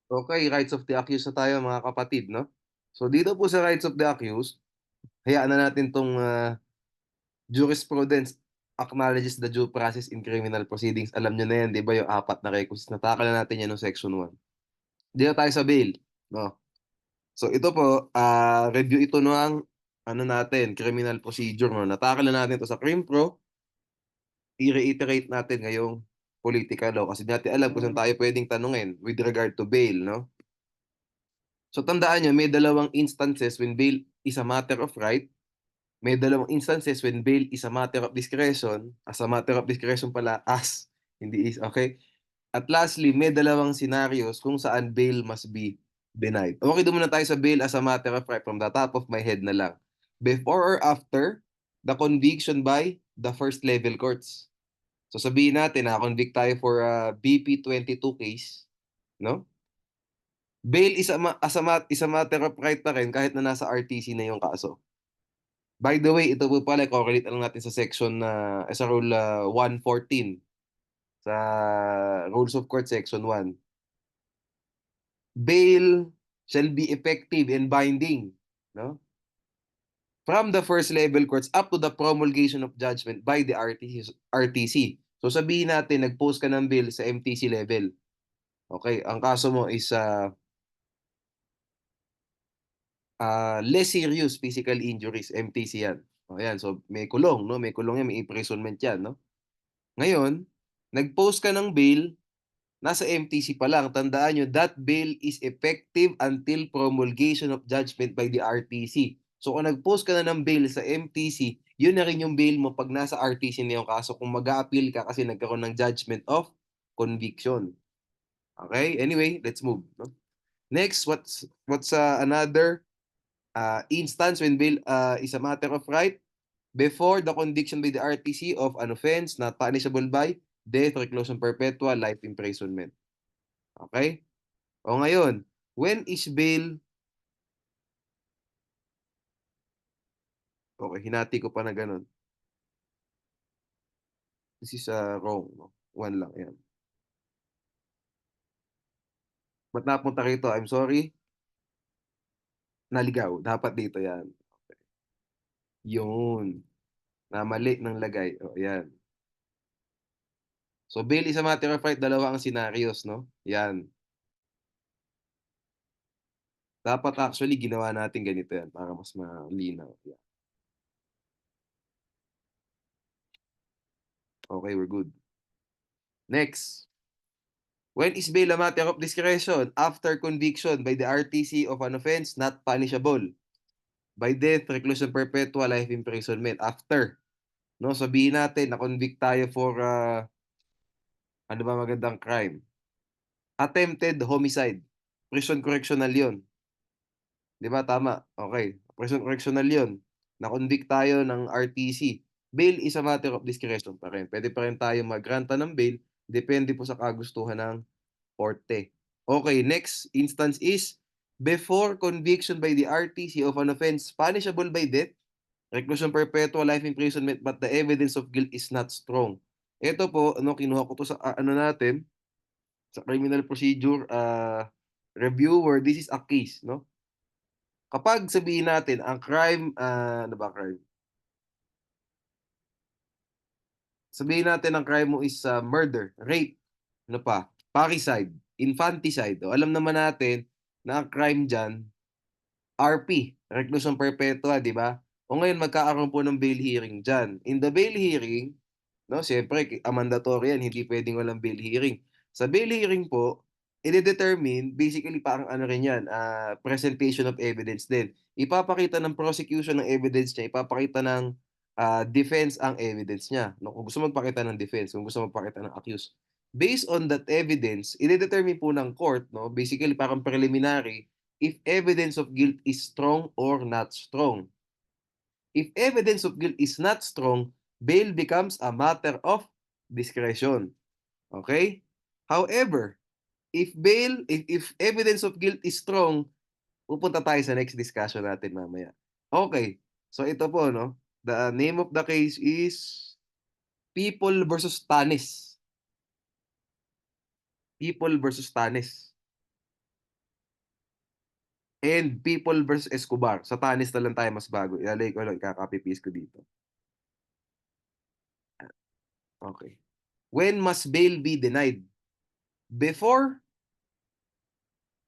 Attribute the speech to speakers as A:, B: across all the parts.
A: Okay, rights of the accused na tayo mga kapatid, no? So dito po sa rights of the accused, hayaan na natin tong jurisprudence acknowledges the due process in criminal proceedings. Alam nyo na yan, di ba, yung apat na requisites. Natakal na natin yan ng section 1. Dito tayo sa bail, no? So ito po, review ito ng ano natin, criminal procedure, no? Natakal na natin ito sa CrimPro, i-reiterate natin ngayong political law kasi natin alam kung saan tayo pwedeng tanungin with regard to bail, no? So tandaan nyo, may dalawang instances when bail is a matter of right. May dalawang instances when bail is a matter of discretion. As a matter of discretion pala, as, hindi is, okay? At lastly, may dalawang scenarios kung saan bail must be denied. Okay, doon muna tayo sa bail as a matter of right from the top of my head na lang. Before or after the conviction by the first level courts. So sabihin natin na convict tayo for a BP22 case, no? Bail is a matter of right pa rin kahit na nasa RTC na yung kaso. By the way, ito po pala, correlate lang natin sa section na sa rule 114 sa Rules of Court section 1. Bail shall be effective and binding, no? From the first level courts up to the promulgation of judgment by the RTC. So sabihin natin, nag-post ka ng bail sa MTC level. Okay, ang kaso mo is less serious physical injuries, MTC yan. O yan, so may kulong, no? May kulong yan, may imprisonment yan, no? Ngayon, nag-post ka ng bail, nasa MTC pa lang. Tandaan nyo, that bail is effective until promulgation of judgment by the RTC. So kung nag-post ka na ng bail sa MTC, yun na rin yung bail mo pag nasa RTC na yung kaso kung mag-a-appeal ka kasi nagkaroon ng judgment of conviction. Okay? Anyway, let's move. No? Next, what's another instance when bail is a matter of right? Before the conviction by the RTC of an offense not punishable by death, reclusion perpetua, life imprisonment. Okay? O ngayon, when is bail? Okay, hinati ko pa na ganun. This is wrong. No? One lang, yan. Ba't napunta rito? I'm sorry. Naligaw. Dapat dito yan. Okay. Yun. Namali ng lagay. O, yan. So, bail is a matter of right. Dalawa ang scenarios, no? Yan. Dapat actually ginawa natin ganito yan para mas malinaw. Yan. Okay, we're good. Next. When is bail a matter of discretion? After conviction by the RTC of an offense not punishable by death, reclusion perpetua, life imprisonment. After. No, sabihin natin na convict tayo for ano ba magandang crime? Attempted homicide. Prison correctional 'yon. 'Di ba tama? Okay. Prison correctional 'yon. Na-convict tayo ng RTC. Bail is a matter of discretion pa rin. Pwede pa rin tayo mag-granta ng bail. Depende po sa kagustuhan ng korte. Okay, next instance is before conviction by the RTC of an offense punishable by death, reclusion perpetua, life imprisonment, but the evidence of guilt is not strong. Ito po, ano, kinuha ko to sa ano natin, sa criminal procedure reviewer, this is a case, no? Kapag sabihin natin ang crime, ano ba crime? Sabihin natin ang crime mo is murder, rape, ano pa, parricide, infanticide. O, alam naman natin na ang crime dyan, RP, reclusion perpetua, di ba? O ngayon, magkakaroon po ng bail hearing dyan. In the bail hearing, no, siyempre, mandatory yan, hindi pwedeng walang bail hearing. Sa bail hearing po, i-determine, basically parang ano rin yan, presentation of evidence din. Ipapakita ng prosecution ng evidence niya, ipapakita ng defense ang evidence niya. No, kung gusto magpakita ng defense, kung gusto magpakita ng accused. Based on that evidence, i-determine po ng court, no, basically parang preliminary, if evidence of guilt is strong or not strong. If evidence of guilt is not strong, bail becomes a matter of discretion. Okay? However, if evidence of guilt is strong, pupunta tayo sa next discussion natin mamaya. Okay. So ito po, no? The name of the case is People versus Tanis. People versus Tanis. and People versus Escobar. Sa Tanis na lang tayo mas bago. Ilalagay ko lang, ikaka-copy paste ko dito. Okay. When must bail be denied? Before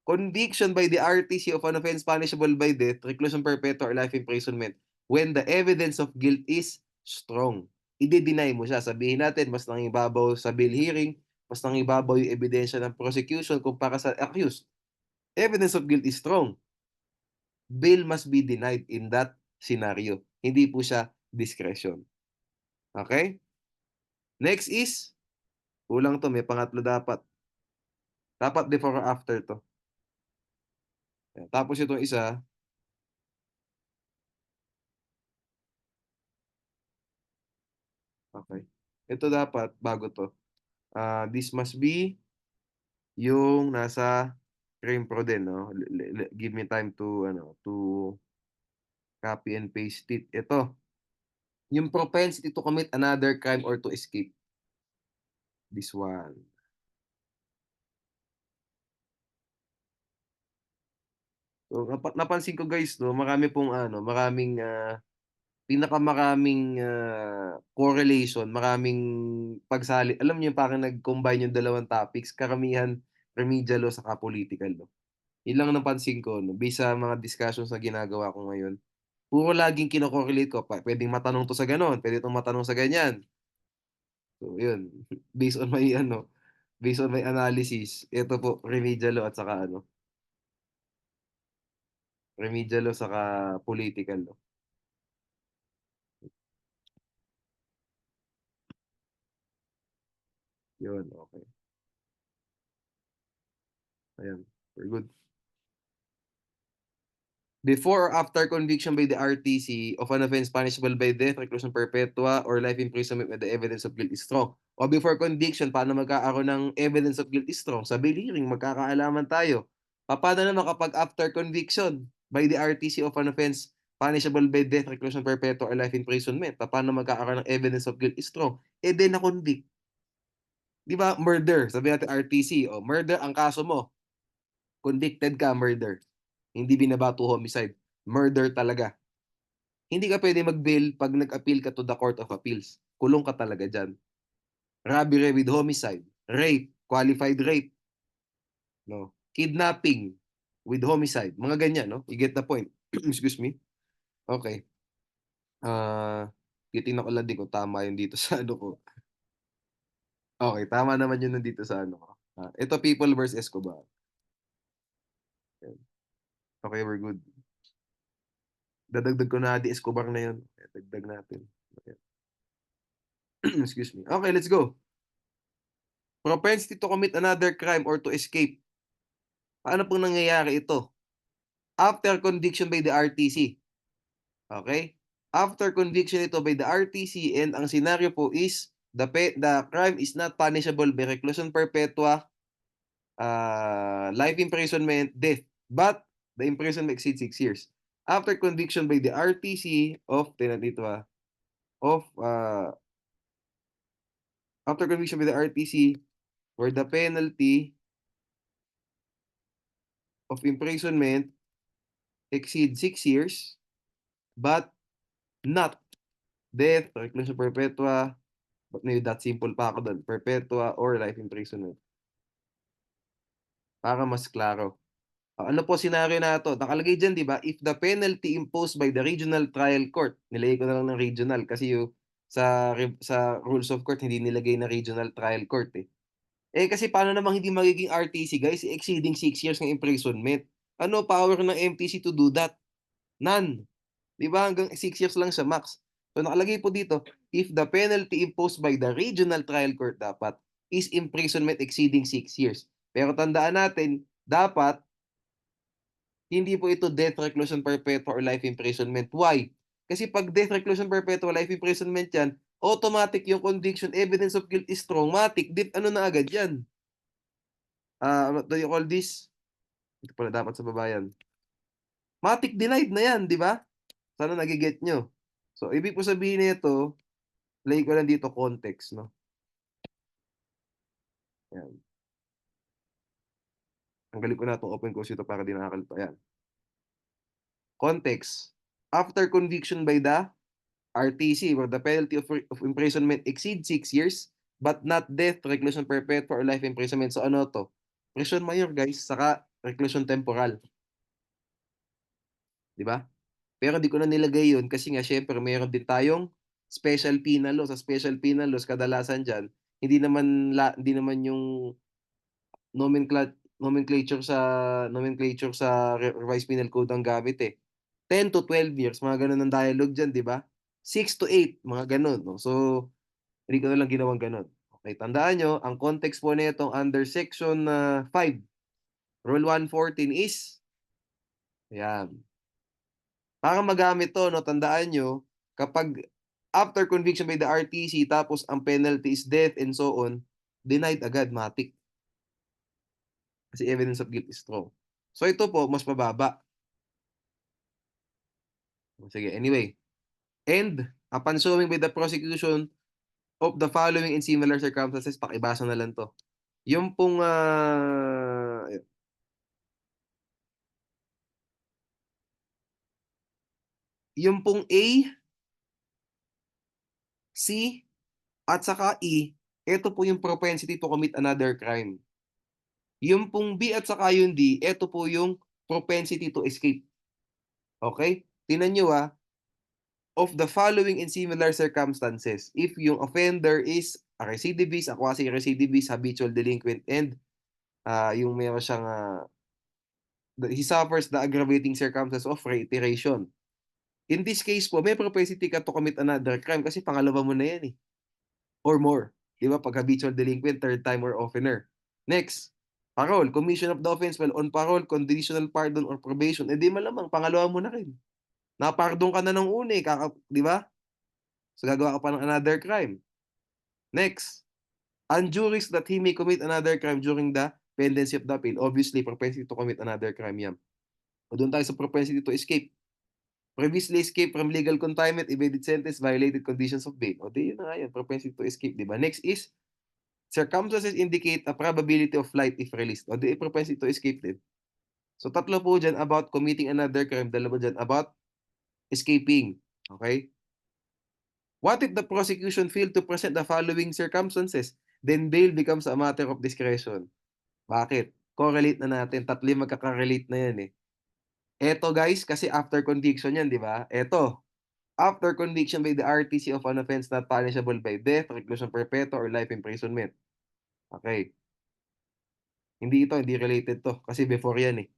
A: conviction by the RTC of an offense punishable by death, reclusion perpetua, or life imprisonment, when the evidence of guilt is strong. I-deny mo siya. Sabihin natin, mas nangibabaw sa bail hearing, mas nangibabaw yung ebidensya ng prosecution kumpara sa accused. Evidence of guilt is strong. Bail must be denied in that scenario. Hindi po siya discretion. Okay? Next is, kulang to, may pangatlo dapat. Dapat before or after to. Tapos itong isa, okay. Ito dapat, bago to. This must be yung nasa frame pro din, no? Give me time to, to copy and paste it. Ito, yung propensity to commit another crime or to escape. This one. So, napansin ko guys, no, marami pong maraming pinakamaraming correlation, maraming pagsali. Alam niyo parang nag-combine yung dalawang topics, karamihan remedial law saka political law. Yun lang napansin ko, no, based sa mga discussions na ginagawa ko ngayon. Puro laging kino-correlate ko, pwedeng matanong to sa ganon, pwede itong matanong sa ganyan. So, yun. Based on my based on my analysis, ito po remedial law at saka remedial law saka political law. Yun, okay. Ayan, very good. Before or after conviction by the RTC of an offense punishable by death, reclusion perpetua, or life imprisonment when the evidence of guilt is strong. O before conviction, paano magkakaroon ng evidence of guilt is strong? Sa bail hearing, magkakaalaman tayo. Paano naman kapag after conviction by the RTC of an offense punishable by death, reclusion perpetua, or life imprisonment? Paano magkakaroon ng evidence of guilt is strong? Eh, then na-convict. Di ba? Murder. Sabi natin RTC. O, murder ang kaso mo. Convicted ka, murder. Hindi binabato homicide. Murder talaga. Hindi ka pwede mag-bail pag nag-appeal ka to the Court of Appeals. Kulong ka talaga dyan. Robbery with homicide. Rape. Qualified rape. No? Kidnapping with homicide. Mga ganyan, no? You get the point. Excuse me. Okay. Titingnan ko lang din kung tama yun dito sa ano ko. Okay, tama naman yun nandito sa ano ko. Ito, People versus Escobar. Okay, we're good. Dadagdag ko na di Escobar na yun. Dagdag natin. Excuse me. Okay, let's go. Propensity to commit another crime or to escape. Paano pong nangyayari ito? After conviction by the RTC. Okay? After conviction ito by the RTC and ang scenario po is the crime is not punishable by reclusion perpetua, life imprisonment, death. But the imprisonment exceeds 6 years. After conviction by the RTC of, dito of, after conviction by the RTC, where the penalty of imprisonment exceeds 6 years, but not death, reclusion perpetua, but maybe that simple pa ako doon, perpetua or life imprisonment. Para mas klaro. Ano po senaryo na to? Nakalagay dyan, di ba? If the penalty imposed by the regional trial court, nilagay ko na lang ng regional kasi yung sa rules of court, hindi nilagay na regional trial court eh. Eh kasi paano namang hindi magiging RTC guys? Exceeding 6 years ng imprisonment. Ano power ng MTC to do that? None. Di ba? Hanggang 6 years lang siya max. So nakalagay po dito, if the penalty imposed by the regional trial court dapat is imprisonment exceeding 6 years. Pero tandaan natin, dapat hindi po ito death, reclusion perpetua, or life imprisonment. Why? Kasi pag death, reclusion perpetua, life imprisonment yan, automatic yung conviction, evidence of guilt is strong. Matic, ano na agad yan? What do you call this? Ito pala dapat sa babayan. Matic denied na yan, di ba? Sana nagiget nyo. So, ibig po sabihin nito, lay ko lang dito context, no? Ayan. Tanggalin ko na itong open close ito para di nakakalito. Ayan. Context. After conviction by the RTC, where the penalty of imprisonment exceeds 6 years, but not death, reclusion perpetua, or life imprisonment. So ano to? Prison mayor, guys, saka reclusion temporal. Di ba? Pero di ko na nilagay yun kasi nga syempre mayroon din tayong special penal law. Sa special penal laws, kadalasan dyan, hindi naman yung nomenclature sa revised penal code ang gamit eh. 10 to 12 years, mga ganun ang dialogue dyan, di ba? 6 to 8, mga ganun. No? So, hindi ko na lang ginawang ganun. Okay, tandaan nyo, ang context po nitong under section 5, rule 114 is, ayan, para magamit to, no, tandaan nyo, kapag after conviction by the RTC, tapos ang penalty is death and so on, denied agad, matik. Kasi evidence of guilt is strong. So ito po, mas mababa. Sige, anyway. And, upon showing by the prosecution of the following in similar circumstances, pakibasa na lang to. Yung pong, A, C, at saka E, ito po yung propensity to commit another crime. Yung pong B at saka yung D, ito po yung propensity to escape. Okay? Tingnan nyo of the following in similar circumstances, if yung offender is a recidivist, a quasi-recidivist, habitual delinquent, and yung meron siyang, he suffers the aggravating circumstances of reiteration. In this case po, may propensity ka to commit another crime kasi pangalawa mo na yan eh. Or more. Di ba? Pag habitual delinquent, third time or oftener. Next, parole. Commission of the offense while on parole, conditional pardon or probation. Eh di malamang, pangalawa mo na rin. Napardon ka na ng una eh. Di ba? So gagawa ka pa ng another crime. Next, unjurious that he may commit another crime during the pendency of the appeal. Obviously, propensity to commit another crime yan. O doon tayo sa propensity to escape. Previously escaped from legal confinement, evaded sentence, violated conditions of bail. O di yun na nga yan, propensity to escape, di ba? Next is, circumstances indicate a probability of flight if released. O di propensity to escape din. So tatlo po dyan about committing another crime, dalawa dyan about escaping. Okay? What if the prosecution failed to present the following circumstances? Then bail becomes a matter of discretion. Bakit? Correlate na natin. Tatlo yung magkakarelate na yan eh. Eto guys, kasi after conviction yan, di ba? Eto, after conviction by the RTC of an offense not punishable by death, reclusion perpetua, or life imprisonment. Okay. Hindi related to. Kasi before yan eh.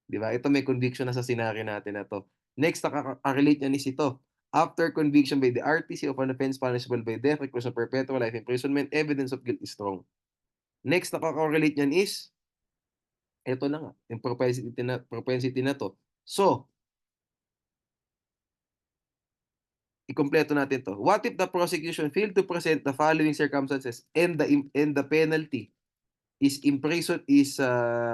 A: Di ba? Ito may conviction na sa scenario natin na to. Next, nakaka-relate yan is ito. After conviction by the RTC of an offense punishable by death, reclusion perpetua, life imprisonment, evidence of guilt is strong. Next, nakaka-relate yan is, ito na nga, yung propensity na to. So, ikumpleto natin to. What if the prosecution failed to present the following circumstances and the penalty is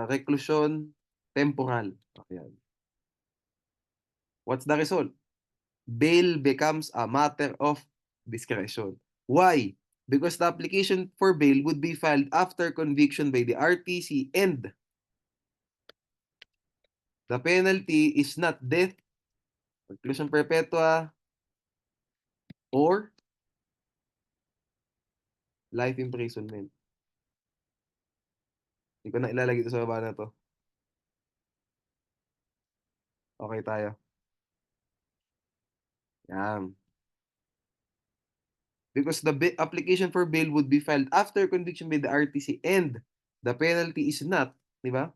A: reclusion temporal? Okay. What's the result? Bail becomes a matter of discretion. Why? Because the application for bail would be filed after conviction by the RTC and the penalty is not death, reclusion perpetua, or life imprisonment. Hindi ko na ilalagay ito sa baba na to. Okay tayo. Yan. Because the application for bail would be filed after conviction by the RTC and the penalty is not, di ba?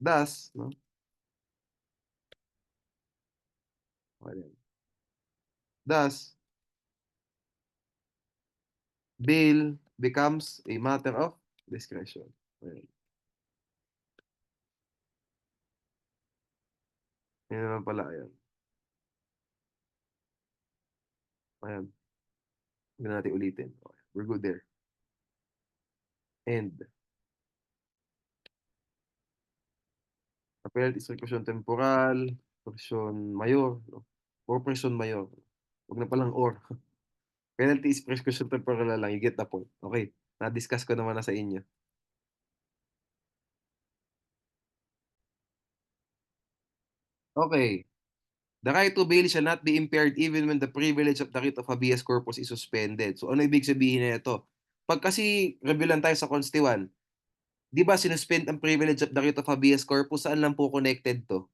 A: Thus, no? Thus, bail becomes a matter of discretion. Okay. Yan naman pala, ayan. Ayan. Hindi natin ulitin. Okay. We're good there. And, the penalty is reclusion temporal, presyon mayor, no? Or presyon mayor. Huwag na palang or. Penalty is prescription temporal na lang. You get the point. Okay. Na-discuss ko naman na sa inyo. Okay. The right to bail shall not be impaired even when the privilege of the writ of habeas corpus is suspended. So, ano ibig sabihin nito? 'Pag kasi review lang tayo sa Consti 1, 'di ba sinuspend ang privilege of the writ of habeas corpus, saan lang po connected 'to?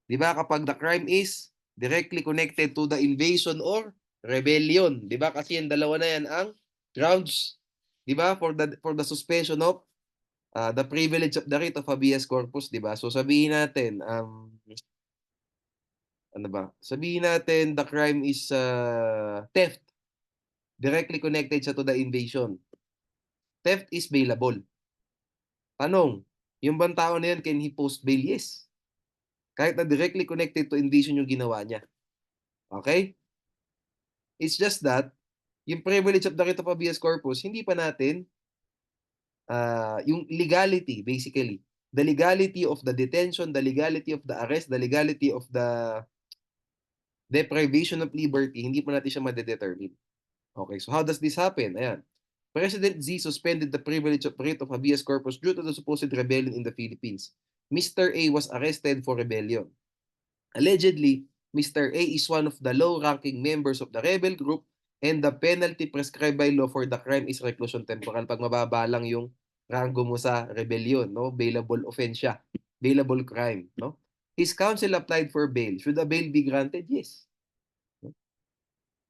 A: 'Di ba kapag the crime is directly connected to the invasion or rebellion, 'di ba? Kasi yung dalawa na yan ang grounds, 'di ba, for the suspension of the privilege of the writ of habeas corpus, 'di ba? So sabihin natin, ano ba? Sabihin natin the crime is theft, directly connected siya to the invasion. Theft is bailable. Tanong, yung bang tao na yan, can he post bail? Yes. Kahit na directly connected to invasion yung ginawa niya. Okay? It's just that yung privilege of the writ of habeas corpus, hindi pa natin yung legality basically. The legality of the detention, the legality of the arrest, the legality of the deprivation of liberty, hindi pa natin siya madedetermine. Okay, so how does this happen? Ayan. President Z suspended the privilege of writ of habeas corpus due to the supposed rebellion in the Philippines. Mr. A was arrested for rebellion. Allegedly, Mr. A is one of the low-ranking members of the rebel group and the penalty prescribed by law for the crime is reclusion temporal. Pag mababa lang yung rango mo sa rebellion, no? Bailable offense siya. Bailable crime, no? His counsel applied for bail. Should a bail be granted? Yes.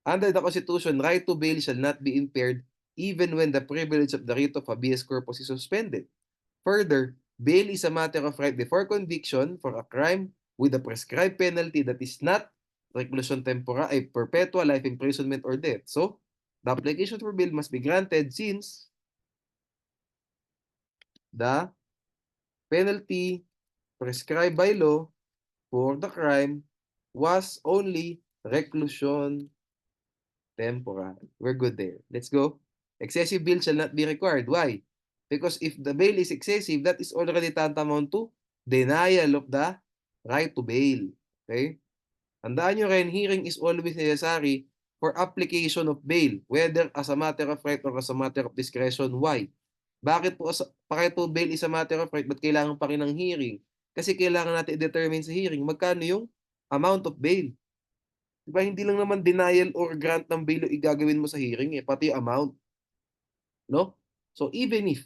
A: Under the Constitution, right to bail shall not be impaired even when the privilege of the writ of habeas corpus is suspended. Further, bail is a matter of right before conviction for a crime with a prescribed penalty that is not reclusion tempora, a perpetual life imprisonment or death. So, the application for bail must be granted since the penalty prescribed by law for the crime was only reclusion temporary. We're good there. Let's go. Excessive bail shall not be required. Why? Because if the bail is excessive, that is already tantamount to denial of the right to bail. Okay? Tandaan nyo rin, hearing is always necessary for application of bail, whether as a matter of right or as a matter of discretion. Why? Bakit po, bakit po bail is a matter of right, ba't kailangan pa rin ng hearing? Kasi kailangan natin i-determine sa hearing magkano yung amount of bail. Diba, hindi lang naman denial or grant ng bail yung igagawin mo sa hearing, eh, pati yung amount, no? So even if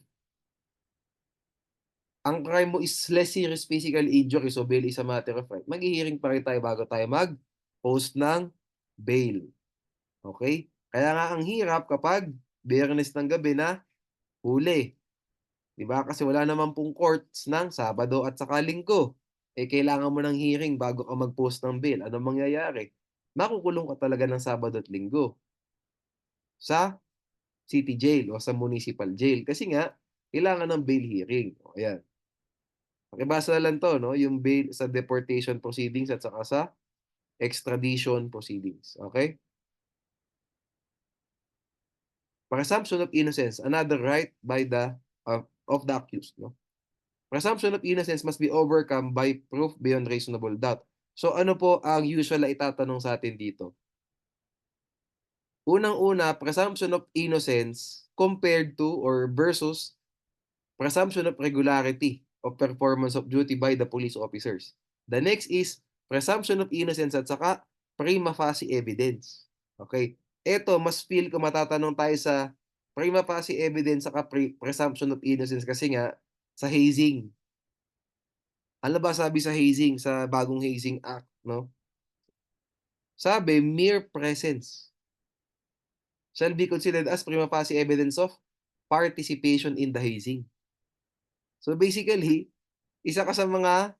A: ang crime mo is less serious physical injury, so bail is a matter of right, maghi-hearing pa rin tayo bago tayo mag-post ng bail. Okay? Kaya nga ang hirap kapag Biyernes ng gabi na huli. 'Di ba? Kasi wala naman pong courts ng Sabado at saka Linggo. Eh kailangan mo ng hearing bago ka mag-post ng bail. Anong mangyayari? Makukulong ka talaga ng Sabado at Linggo sa city jail o sa municipal jail kasi nga kailangan ng bail hearing. O ayan. Pakibasa na lang 'to, no, yung bail sa deportation proceedings at saka sa extradition proceedings. Okay? Presumption of innocence, another right by the of the accused, no? Presumption of innocence must be overcome by proof beyond reasonable doubt. So ano po ang usual na itatanong sa atin dito? Unang-una, presumption of innocence compared to or versus presumption of regularity of performance of duty by the police officers. The next is presumption of innocence at saka prima facie evidence. Okay? Ito, mas feel ko matatanong tayo sa prima facie evidence saka presumption of innocence kasi nga sa hazing. Ano ba sabi sa hazing, sa bagong Hazing Act, no? Sabi, mere presence shall be considered as prima facie evidence of participation in the hazing. So basically, isa ka sa mga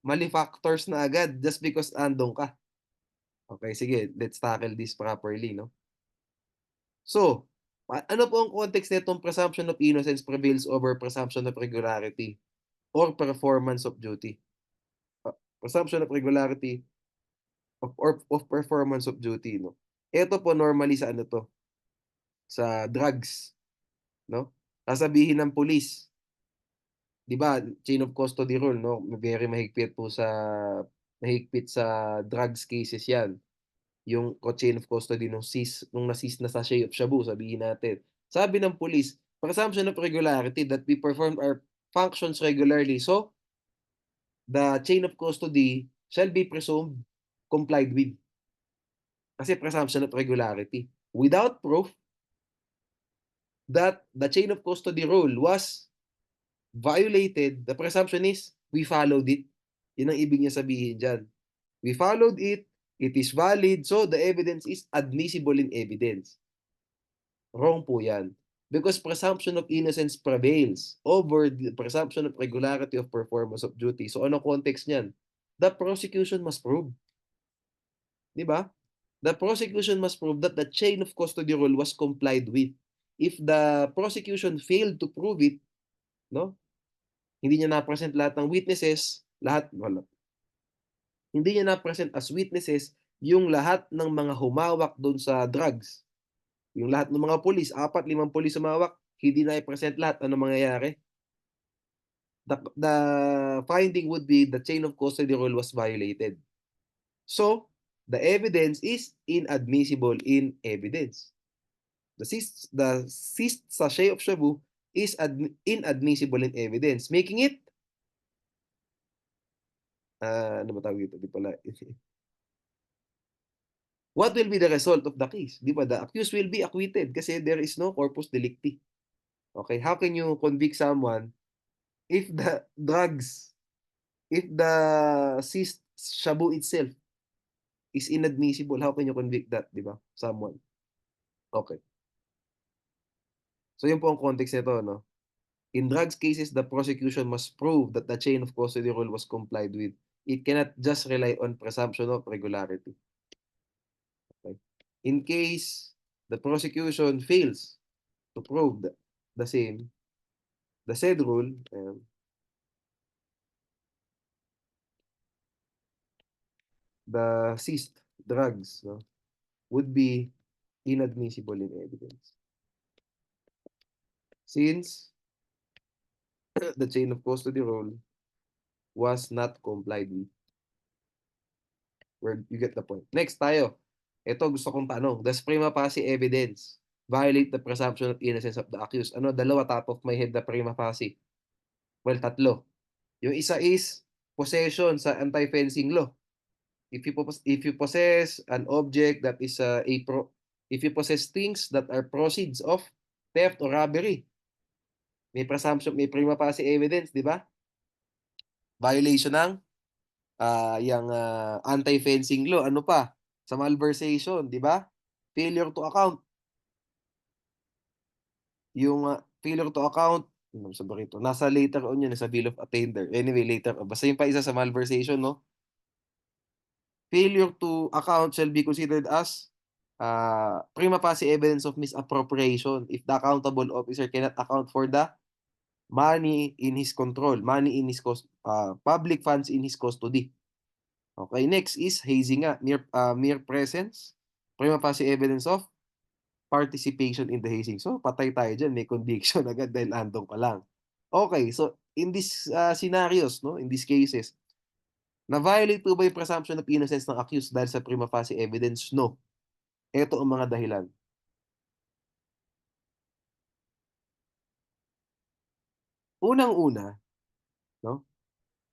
A: malefactors na agad just because andong ka. Okay, sige, let's tackle this properly, no? So, ano po ang context nitong presumption of innocence prevails over presumption of regularity or performance of duty? Presumption of regularity of performance of duty, no? Ito po normally sa ano 'to, sa drugs, no? Sasabihin ng pulis, 'di ba, chain of custody rule, no? Very mahigpit sa drugs cases 'yan. Yung chain of custody nung na-seize na sachet of shabu, sabihin natin. Sabi ng pulis, presumption of regularity that we performed our functions regularly. So, the chain of custody shall be presumed complied with. Kasi presumption of regularity. Without proof that the chain of custody rule was violated, the presumption is we followed it. Yun ang ibig niya sabihin dyan. We followed it, it is valid, so the evidence is admissible in evidence. Wrong po yan. Because presumption of innocence prevails over the presumption of regularity of performance of duty. So ano context niyan? The prosecution must prove. Di ba? The prosecution must prove that the chain of custody rule was complied with. If the prosecution failed to prove it, no? Hindi niya na-present lahat ng witnesses, lahat wala. Hindi niya na-present as witnesses yung lahat ng mga humawak doon sa drugs. Yung lahat ng mga pulis, 4, 5 pulis humawak, hindi na i-present lahat. Ano mangyayari? The finding would be the chain of custody rule was violated. So, the evidence is inadmissible in evidence. The seized sachet of shabu is inadmissible in evidence, making it ano ba tawag dito? Di pala. What will be the result of the case? Di ba? The accused will be acquitted kasi there is no corpus delicti. Okay, how can you convict someone if the seized shabu itself is inadmissible? How can you convict that, di ba? Someone. Okay. So yun po ang context nito, no? In drugs cases, the prosecution must prove that the chain of custody rule was complied with. It cannot just rely on presumption of regularity. Okay. In case the prosecution fails to prove the same, the said rule, the seized drugs, no, would be inadmissible in evidence. Since the chain of custody rule was not complied with. Where you get the point. Next tayo. Ito gusto kong tanong. Does prima facie evidence violate the presumption of innocence of the accused? Ano, dalawa top of my head na prima facie. Well, tatlo. Yung isa is possession sa anti-fencing law. If you possess an object that is if you possess things that are proceeds of theft or robbery, may presumption, may prima facie evidence, di ba? Violation ng yung anti-fencing law. Ano pa? Sa malversation, di ba? Failure to account. Yung failure to account, ano sa barito? Nasa later on yun, sa bill of attainder. Anyway, later. Basta yung pa isa sa malversation, no? Failure to account shall be considered as prima facie evidence of misappropriation if the accountable officer cannot account for the money in his control, money in his public funds in his custody. Okay, next is hazing nga, mere presence, prima facie evidence of participation in the hazing. So, patay tayo dyan, may conviction agad dahil andong pa lang. Okay, so in these scenarios, no, in these cases, na-violate po ba yung presumption of innocence ng accused dahil sa prima facie evidence? No. Ito ang mga dahilan. Unang-una, no?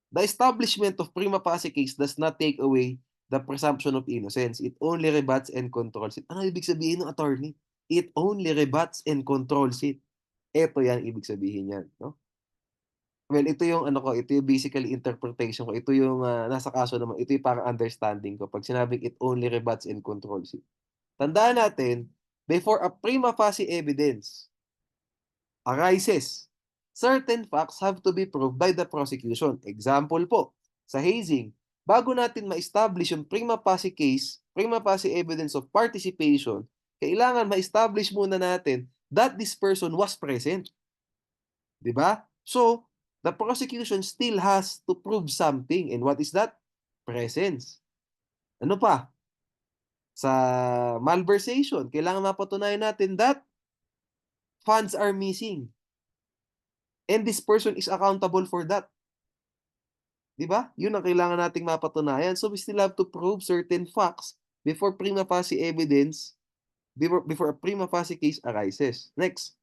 A: The establishment of prima facie case does not take away the presumption of innocence. It only rebuts and controls it. Ano ibig sabihin ng attorney? It only rebuts and controls it. Ito yan ibig sabihin yan, no? Well, ito yung ano ko, ito yung basically interpretation ko. Ito yung nasa kaso naman, ito yung parang understanding ko. Pag sinabing it only rebuts and controls it. Tandaan natin, before a prima facie evidence arises, certain facts have to be proved by the prosecution. Example po, sa hazing, bago natin ma-establish yung prima facie case, prima facie evidence of participation, kailangan ma-establish muna natin that this person was present. Diba? So, the prosecution still has to prove something. And what is that? Presence. Ano pa? Sa malversation, kailangan mapatunayan natin that funds are missing. And this person is accountable for that. Diba? Yun ang kailangan nating mapatunayan. So, we still have to prove certain facts before prima facie evidence, before a prima facie case arises. Next.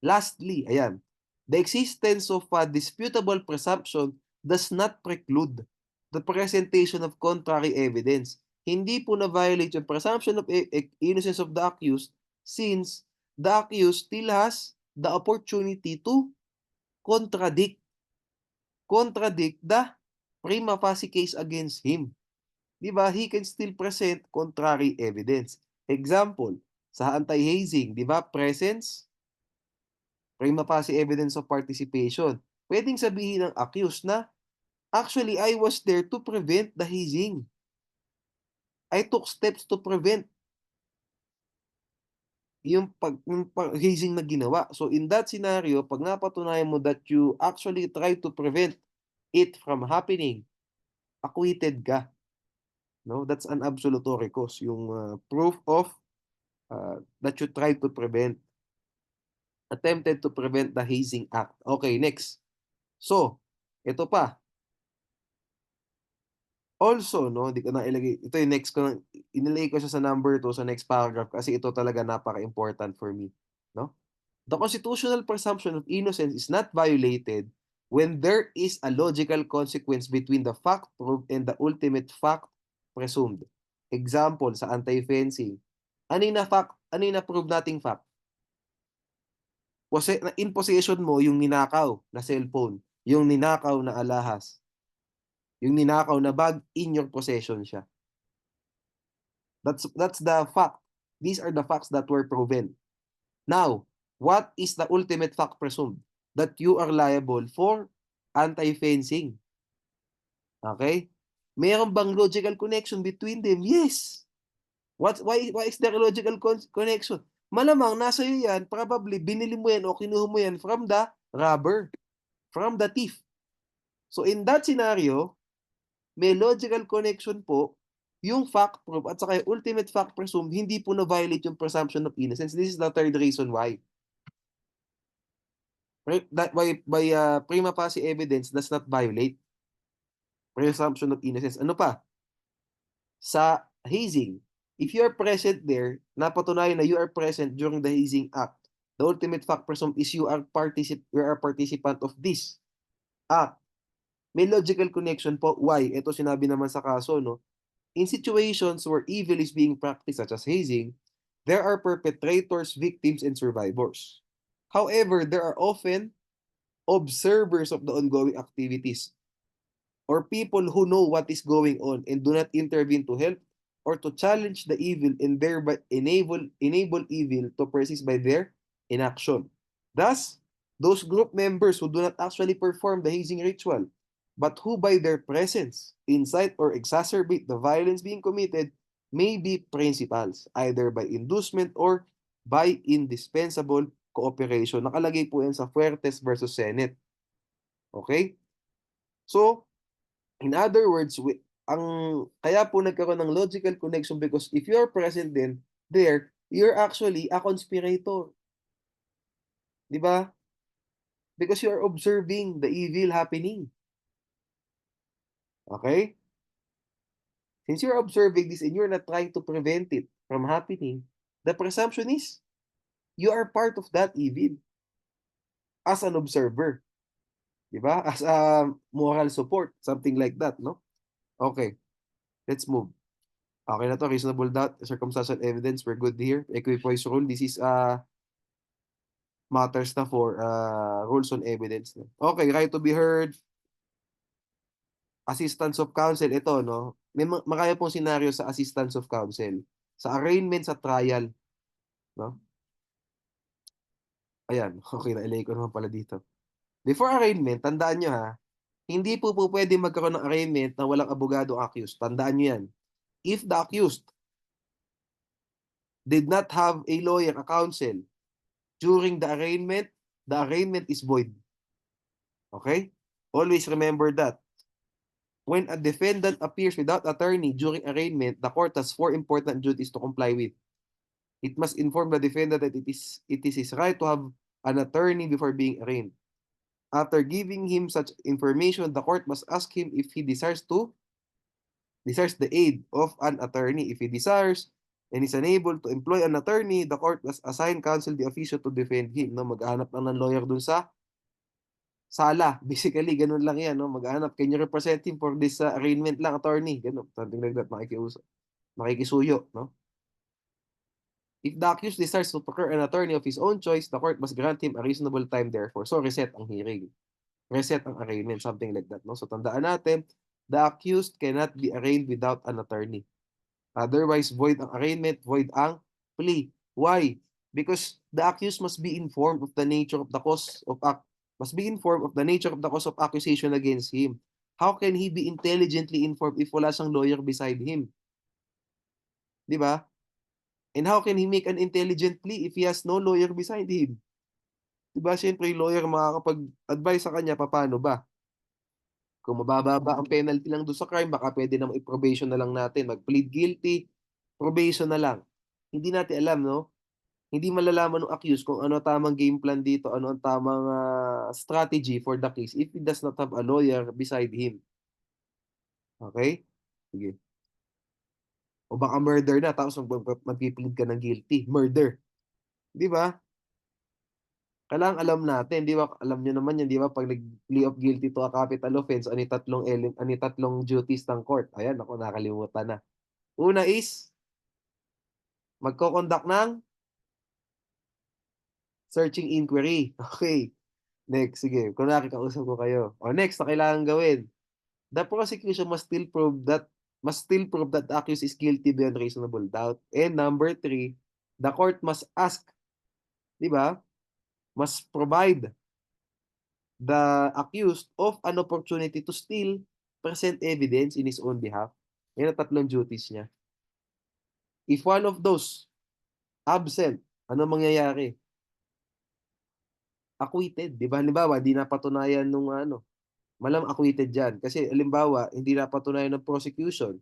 A: Lastly, ayan, the existence of a disputable presumption does not preclude the presentation of contrary evidence. Hindi po na-violate yung presumption of innocence of the accused since the accused still has the opportunity to contradict the prima facie case against him. Di ba? He can still present contrary evidence. Example, sa anti-hazing, di ba? Presence, prima facie evidence of participation. Pwedeng sabihin ng accused na, actually, I was there to prevent the hazing. I took steps to prevent yung hazing na ginawa. So in that scenario, pag napatunayan mo that you actually tried to prevent it from happening, acquitted ka. No, that's an absolutory cause. Yung proof of that you tried to prevent, attempted to prevent the hazing act. Okay, next. So, ito pa. Also, no, hindi ko na ilagay. Ito yung next ko, inilagay ko siya sa number 2 sa next paragraph kasi ito talaga napaka-important for me. No? The constitutional presumption of innocence is not violated when there is a logical consequence between the fact proved and the ultimate fact presumed. Example, sa anti-fencing. Ano yung na-fact? Ano yung na-prove nating fact? In possession mo yung ninakaw na cellphone, yung ninakaw na alahas, yung ninakaw na bag, in your possession siya. That's the fact. These are the facts that were proven. Now, what is the ultimate fact presumed? That you are liable for anti-fencing. Okay? Meron bang logical connection between them? Yes. Why is there a logical connection? Malamang nasa iyo yan, probably binili mo yan o kinuha mo yan from the robber, from the thief. So in that scenario, may logical connection po yung fact proof at saka yung ultimate fact presumed, hindi po na-violate yung presumption of innocence. This is the third reason why. By prima facie evidence does not violate presumption of innocence. Ano pa? Sa hazing, if you are present there, napatunayan na you are present during the hazing act, the ultimate fact presumed is you are participant of this act. May logical connection po. Why? Ito sinabi naman sa kaso, no? In situations where evil is being practiced, such as hazing, there are perpetrators, victims, and survivors. However, there are often observers of the ongoing activities or people who know what is going on and do not intervene to help or to challenge the evil and thereby enable evil to persist by their inaction. Thus, those group members who do not actually perform the hazing ritual, but who by their presence incite or exacerbate the violence being committed may be principals, either by inducement or by indispensable cooperation. Nakalagay po yan sa Fuertes versus Senate. Okay? So, in other words, kaya po nagkaroon ng logical connection because if you're present then there, you're actually a conspirator. Di ba? Because you're observing the evil happening. Okay? Since you're observing this and you're not trying to prevent it from happening, the presumption is you are part of that evil as an observer. Di ba? As a moral support, something like that, no? Okay. Let's move. Okay na to, reasonable doubt, circumstantial evidence, we're good here. Equipoise rule, this is matters na for rules on evidence. Okay, right to be heard, assistance of counsel, ito, no? May makaya pong senaryo sa assistance of counsel. Sa arraignment, sa trial, no? Ayan, okay, na-ilay ko naman pala dito. Before arraignment, tandaan nyo ha, hindi po pwede magkaroon ng arraignment na walang abogado accused. Tandaan nyo yan. If the accused did not have a lawyer, a counsel, during the arraignment is void. Okay? Always remember that. When a defendant appears without attorney during arraignment, the court has 4 important duties to comply with. It must inform the defendant that it is his right to have an attorney before being arraigned. After giving him such information, the court must ask him if he desires the aid of an attorney. If he desires and is unable to employ an attorney, the court must assign counsel the officio to defend him. No, maghanap lang ng lawyer dun sa sala. Basically, ganun lang yan, no? Maghanap, can you represent him for this arraignment lang, attorney? Ganun, something like that, makikisuyo, no? If the accused desires to procure an attorney of his own choice, the court must grant him a reasonable time therefore. So, reset ang hearing. Reset ang arraignment, something like that, no? So, tandaan natin, the accused cannot be arraigned without an attorney. Otherwise, void ang arraignment, void ang plea. Why? Because the accused must be informed of the nature of the cause of accusation against him. How can he be intelligently informed if wala siyang lawyer beside him? Di ba? And how can he make an intelligent plea if he has no lawyer beside him? Di ba? Siyempre, yung lawyer makakapag-advise sa kanya, paano ba? Kung mababa ba ang penalty lang doon sa crime, baka pwede naman i-probation na lang natin. Mag-plead guilty, probation na lang. Hindi natin alam, no? Hindi malalaman ng accused kung ano tamang game plan dito, ano ang tamang strategy for the case if he does not have a lawyer beside him. Okay? Sige. O baka murder na, tapos mag-plead ka ng guilty. Murder. Di ba? Kailangan alam natin, di ba? Alam nyo naman yan, di ba? Pag nag-plea of guilty to a capital offense, ano yung tatlong duties ng court? Ayan, ako nakalimutan na. Una is, magko-conduct ng searching inquiry. Okay. Next, sige. Kunwari, kausap ko kayo. O next, na kailangan gawin. The prosecution must still prove that the accused is guilty beyond reasonable doubt. And number three, the court must ask, di ba? Must provide the accused of an opportunity to still present evidence in his own behalf. Yan ang tatlong duties niya. If one of those absent, ano mangyayari? Acquitted, di ba? Halimbawa, di napatunayan nung malam acquitted dyan. Kasi halimbawa, hindi napatunayan ng prosecution.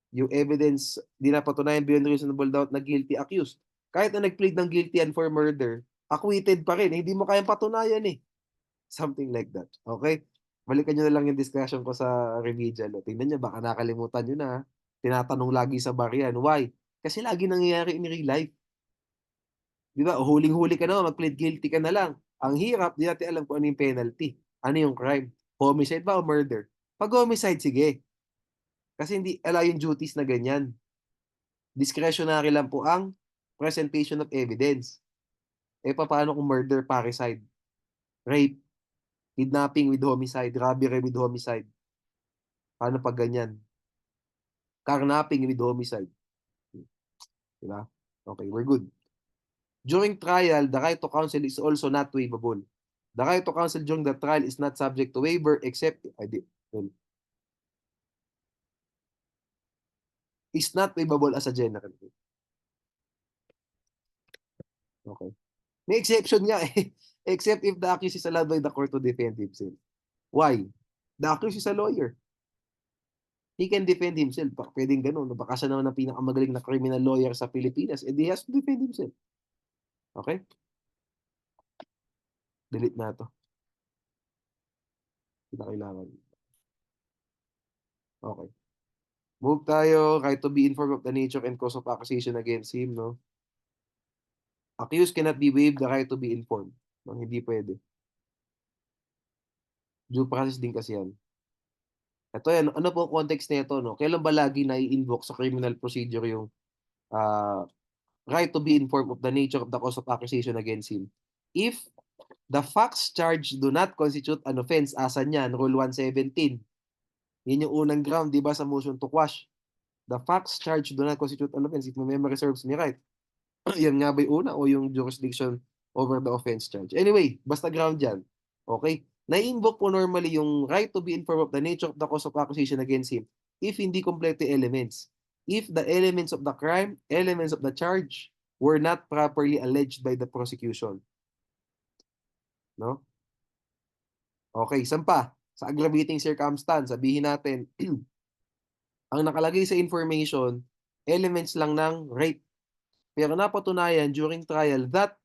A: Yung evidence, di napatunayan beyond reasonable doubt na guilty accused. Kahit na nag-plead ng guilty and for murder, acquitted pa rin. Hindi mo kayang patunayan eh. Something like that. Okay? Balikan nyo na lang yung discussion ko sa remedial. Tingnan nyo, baka nakalimutan nyo na. Tinatanong lagi sa bar yan. Why? Kasi lagi nangyayari in real life. Di ba? O huling-huli ka na, mag-plead guilty ka na lang. Ang hirap, di natin alam kung ano yung penalty. Ano yung crime? Homicide ba o murder? Pag homicide, sige. Kasi hindi ala yung duties na ganyan. Discretionary lang po ang presentation of evidence. Paano kung murder, parricide, rape, kidnapping with homicide, robbery with homicide? Paano pag ganyan? Carnapping with homicide. Diba? Okay, we're good. During trial, the right to counsel is also not waivable. The right to counsel during the trial is not subject to waiver except is not waivable as a general rule. Okay. May exception nga eh. Except if the accused is allowed by the court to defend himself. Why? The accused is a lawyer. He can defend himself. Pwedeng ganun. Baka siya naman ang pinakamagaling na criminal lawyer sa Pilipinas and he has to defend himself. Okay? Delete na to. Hindi na kailangan. Okay. Move tayo. Right to be informed of the nature and cause of accusation against him, no? Accused cannot be waived the right to be informed. No? Hindi pwede. Due process din kasi yan. Ito yan, ano po ang context nito, no? Kailan ba lagi na-i-invoke sa criminal procedure yung right to be informed of the nature of the cause of accusation against him? If the facts charged do not constitute an offense, asan yan? Rule 117. Yan yung unang ground, di ba, sa motion to quash. The facts charged do not constitute an offense if my memory serves me right. Yan nga ba yung una o yung jurisdiction over the offense charge? Anyway, basta ground yan. Okay? Na-invoke po normally yung right to be informed of the nature of the cause of accusation against him if hindi kompleto elements. If the elements of the crime, elements of the charge were not properly alleged by the prosecution. No? Okay, saan pa? Sa aggravating circumstance, sabihin natin, ang nakalagay sa information, elements lang ng rape. Pero napatunayan during trial that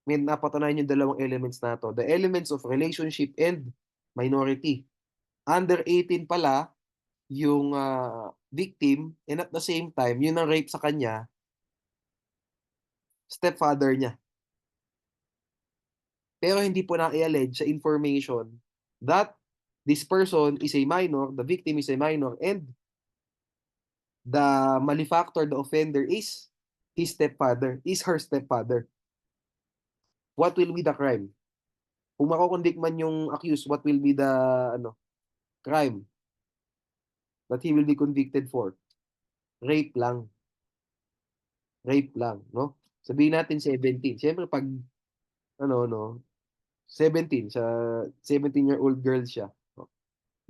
A: may napatunayan yung dalawang elements na to. The elements of relationship and minority. Under 18 pala yung victim and at the same time, yun ang rape sa kanya, stepfather niya. pero hindi po na-i-allege sa information that this person is a minor, the victim is a minor, and the malefactor, the offender is his stepfather, is her stepfather. What will be the crime? Kung mako-convict man yung accused, what will be the crime that he will be convicted for? Rape lang. Rape lang, no? Sabihin natin 17. Siyempre pag 17 sa 17-year-old girl siya. No?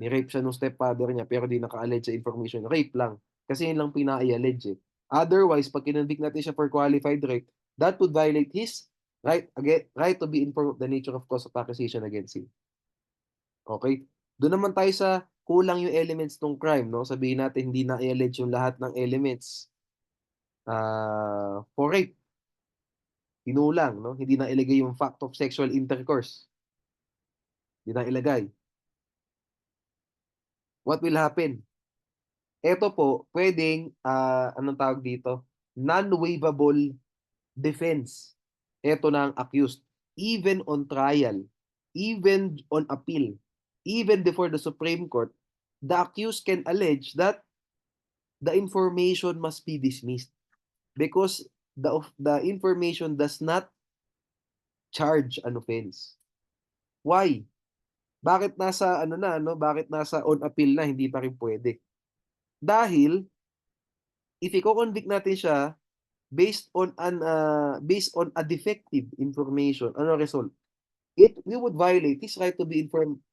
A: Ni-rape siya nung stepfather niya pero di naka-allege sa information. Rape lang. Kasi yun lang pina-allege eh. Otherwise, pag kinonvict natin siya for qualified rape, that would violate his right to be informed of the nature of cause of accusation against him. Okay? Doon naman tayo sa kulang yung elements ng crime, no? Sabihin natin hindi na i-allege yung lahat ng elements for rape. Kinulang, no? Hindi na ilagay yung fact of sexual intercourse. Hindi na ilagay. What will happen? Ito po, pwedeng, anong tawag dito? Non-waivable defense. Ito na ang accused. Even on trial, even on appeal, even before the Supreme Court, the accused can allege that the information must be dismissed because the information does not charge an offense. Why? Bakit nasa bakit nasa on appeal na hindi pa rin pwede? Dahil if i-convict natin siya based on a defective information, ano result? We would violate his right to be informed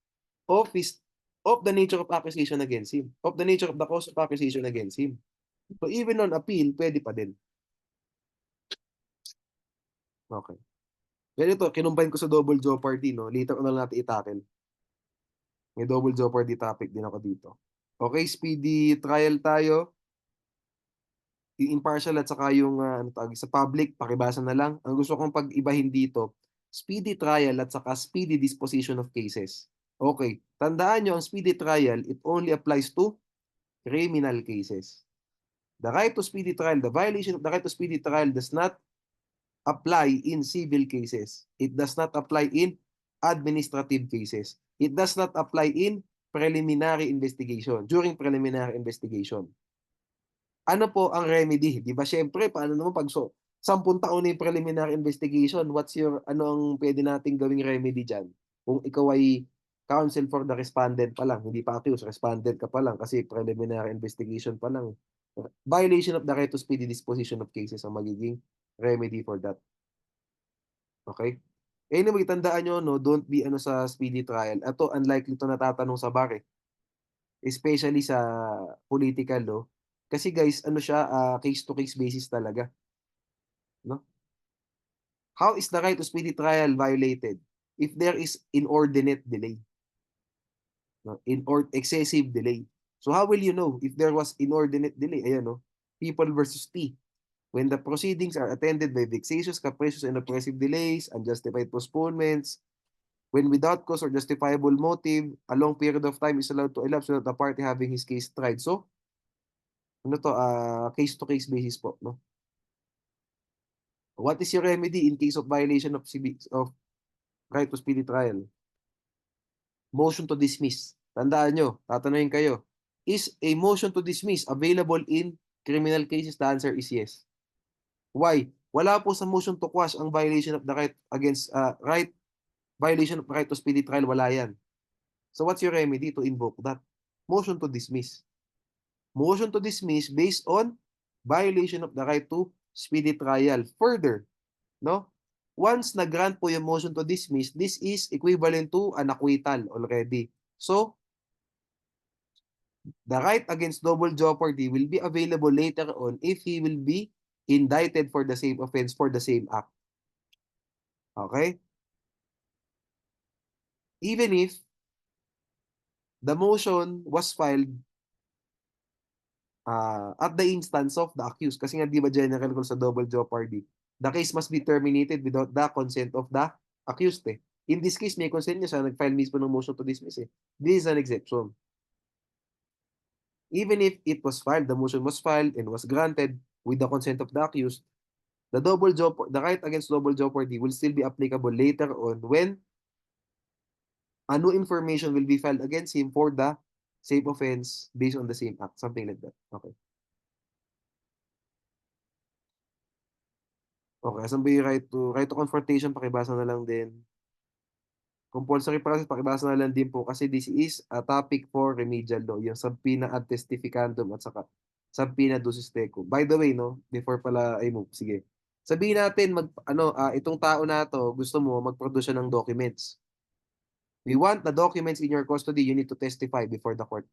A: of the nature of accusation against him, of the nature of the cause of accusation against him. So even on appeal, pwede pa din. Okay. Ganito, kinumbine ko sa double jeopardy, no? Later on na lang natin i-tackle. May double jeopardy topic din ako dito. Okay, speedy trial tayo. Yung impartial at saka yung sa public, pakibasa na lang. Ang gusto kong pag-ibahin dito, speedy trial at saka speedy disposition of cases. Okay, tandaan nyo, ang speedy trial, it only applies to criminal cases. The right to speedy trial, the violation of the right to speedy trial does not apply in civil cases. It does not apply in administrative cases. It does not apply in preliminary investigation, during preliminary investigation. Ano po ang remedy? Di ba syempre, paano naman pag 10 taon na yung preliminary investigation, ano ang pwede nating gawing remedy dyan? Kung ikaw ay counsel for the respondent pa lang, hindi pa accused, respondent ka pa lang kasi preliminary investigation pa lang. Violation of the right to speedy disposition of cases ang magiging remedy for that. Okay? Anyway, tandaan nyo, no, don't be sa speedy trial. Ito, unlikely to natatanong sa bar eh. Especially sa political law. Kasi guys, siya, case-to-case basis talaga. No? How is the right to speedy trial violated? If there is inordinate delay. No? Excessive delay. So how will you know if there was inordinate delay? Ayan, no? People versus T. When the proceedings are attended by vexatious, capricious, and oppressive delays, unjustified postponements, when without cause or justifiable motive, a long period of time is allowed to elapse without the party having his case tried. So, case-to-case basis po, no? What is your remedy in case of violation of right to speedy trial? Motion to dismiss. Tandaan nyo, tatanungin kayo, is a motion to dismiss available in criminal cases? The answer is yes. Why? Wala po sa motion to quash ang violation of the right against violation of right to speedy trial. Wala yan. So what's your remedy to invoke that? Motion to dismiss. Motion to dismiss based on violation of the right to speedy trial. Further, no? Once na-grant po yung motion to dismiss, this is equivalent to an acquittal already. So, the right against double jeopardy will be available later on if he will be indicted for the same offense for the same act. Okay? Even if the motion was filed at the instance of the accused. Kasi nga di ba general rule sa double jeopardy, the case must be terminated without the consent of the accused eh. In this case, may consent niya siya, nag-file mismo ng motion to dismiss eh. This is an exception. Even if it was filed, the motion was filed and was granted with the consent of the accused, The right against double jeopardy will still be applicable later on when a new information will be filed against him for the same offense based on the same act, something like that. Okay. Okay, asan ba yung right to confrontation, pakibasa na lang din. Compulsory process, pakibasa na lang din po kasi this is a topic for remedial law, yung subpoena ad testificandum at saka subpoena ducis tecum. By the way, no, before pala I move, sige. Sabihin natin itong tao na to, gusto mo mag-produce siya ng documents. We want the documents in your custody, you need to testify before the court.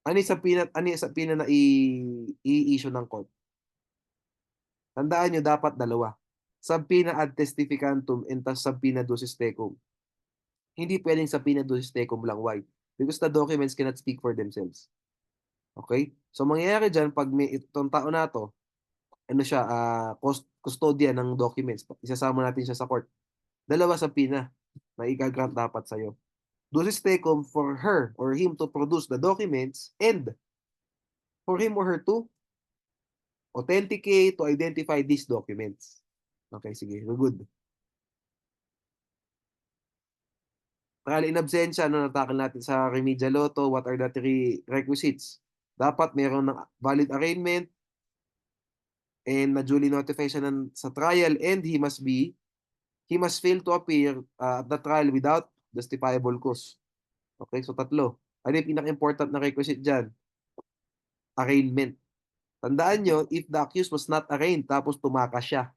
A: Ano yung subpoena na i-issue ng court? Tandaan nyo, dapat dalawa. Subpoena ad testificantum and subpoena ducis tecum. Hindi pwedeng subpoena ducis tecum lang. Why? Because the documents cannot speak for themselves. Okay? So, mangyayari dyan, pag may itong tao na to, custodian ng documents, isasama natin siya sa court. Dalawa subpoena na i-grant dapat sa'yo. Ducis tecum for her or him to produce the documents and for him or her to authenticate, to identify these documents. Okay, sige. We're good. Trial in absentia, natakal natin sa remedial law to, what are the three requisites? Dapat meron ng valid arraignment and na duly notify siya sa trial and he must fail to appear at the trial without justifiable cause. Okay, so tatlo. Ano yung pinaka-important na requisite dyan? Arraignment. Tandaan nyo, if the accused was not arraigned tapos tumakas siya,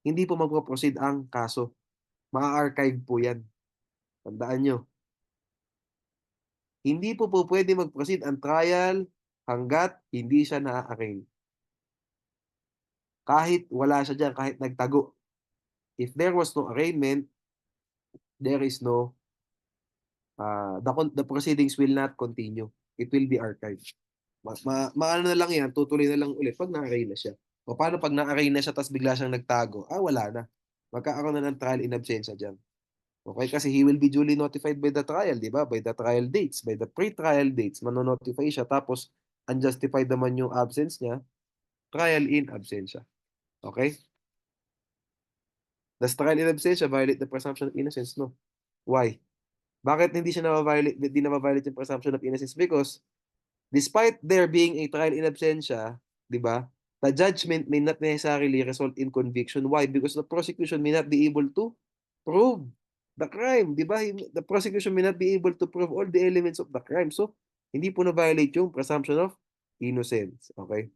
A: hindi po magpo-proceed ang kaso. Ma-archive po yan. Tandaan nyo. Hindi po pwede mag-proceed ang trial hanggat hindi siya na-arraign. Kahit wala siya dyan, kahit nagtago. If there was no arraignment, there is no, the proceedings will not continue. It will be archived. Maano na lang yan, tutuloy na lang ulit pag na-arraign na siya. O paano pag na-arraign na siya tapos bigla siyang nagtago? Wala na. Magkakaroon na ng trial in absentia dyan. Okay, kasi he will be duly notified by the trial, di ba? By the trial dates, by the pre-trial dates, manonotify siya. Tapos, unjustified naman yung absence niya, trial in absentia. Okay? Does trial in absentia violate the presumption of innocence? No. Why? Bakit hindi na-violate yung presumption of innocence? Because, despite there being a trial in absentia, di ba, the judgment may not necessarily result in conviction. Why? Because the prosecution may not be able to prove the crime, di ba? The prosecution may not be able to prove all the elements of the crime. So, hindi po na-violate yung presumption of innocence. Okay?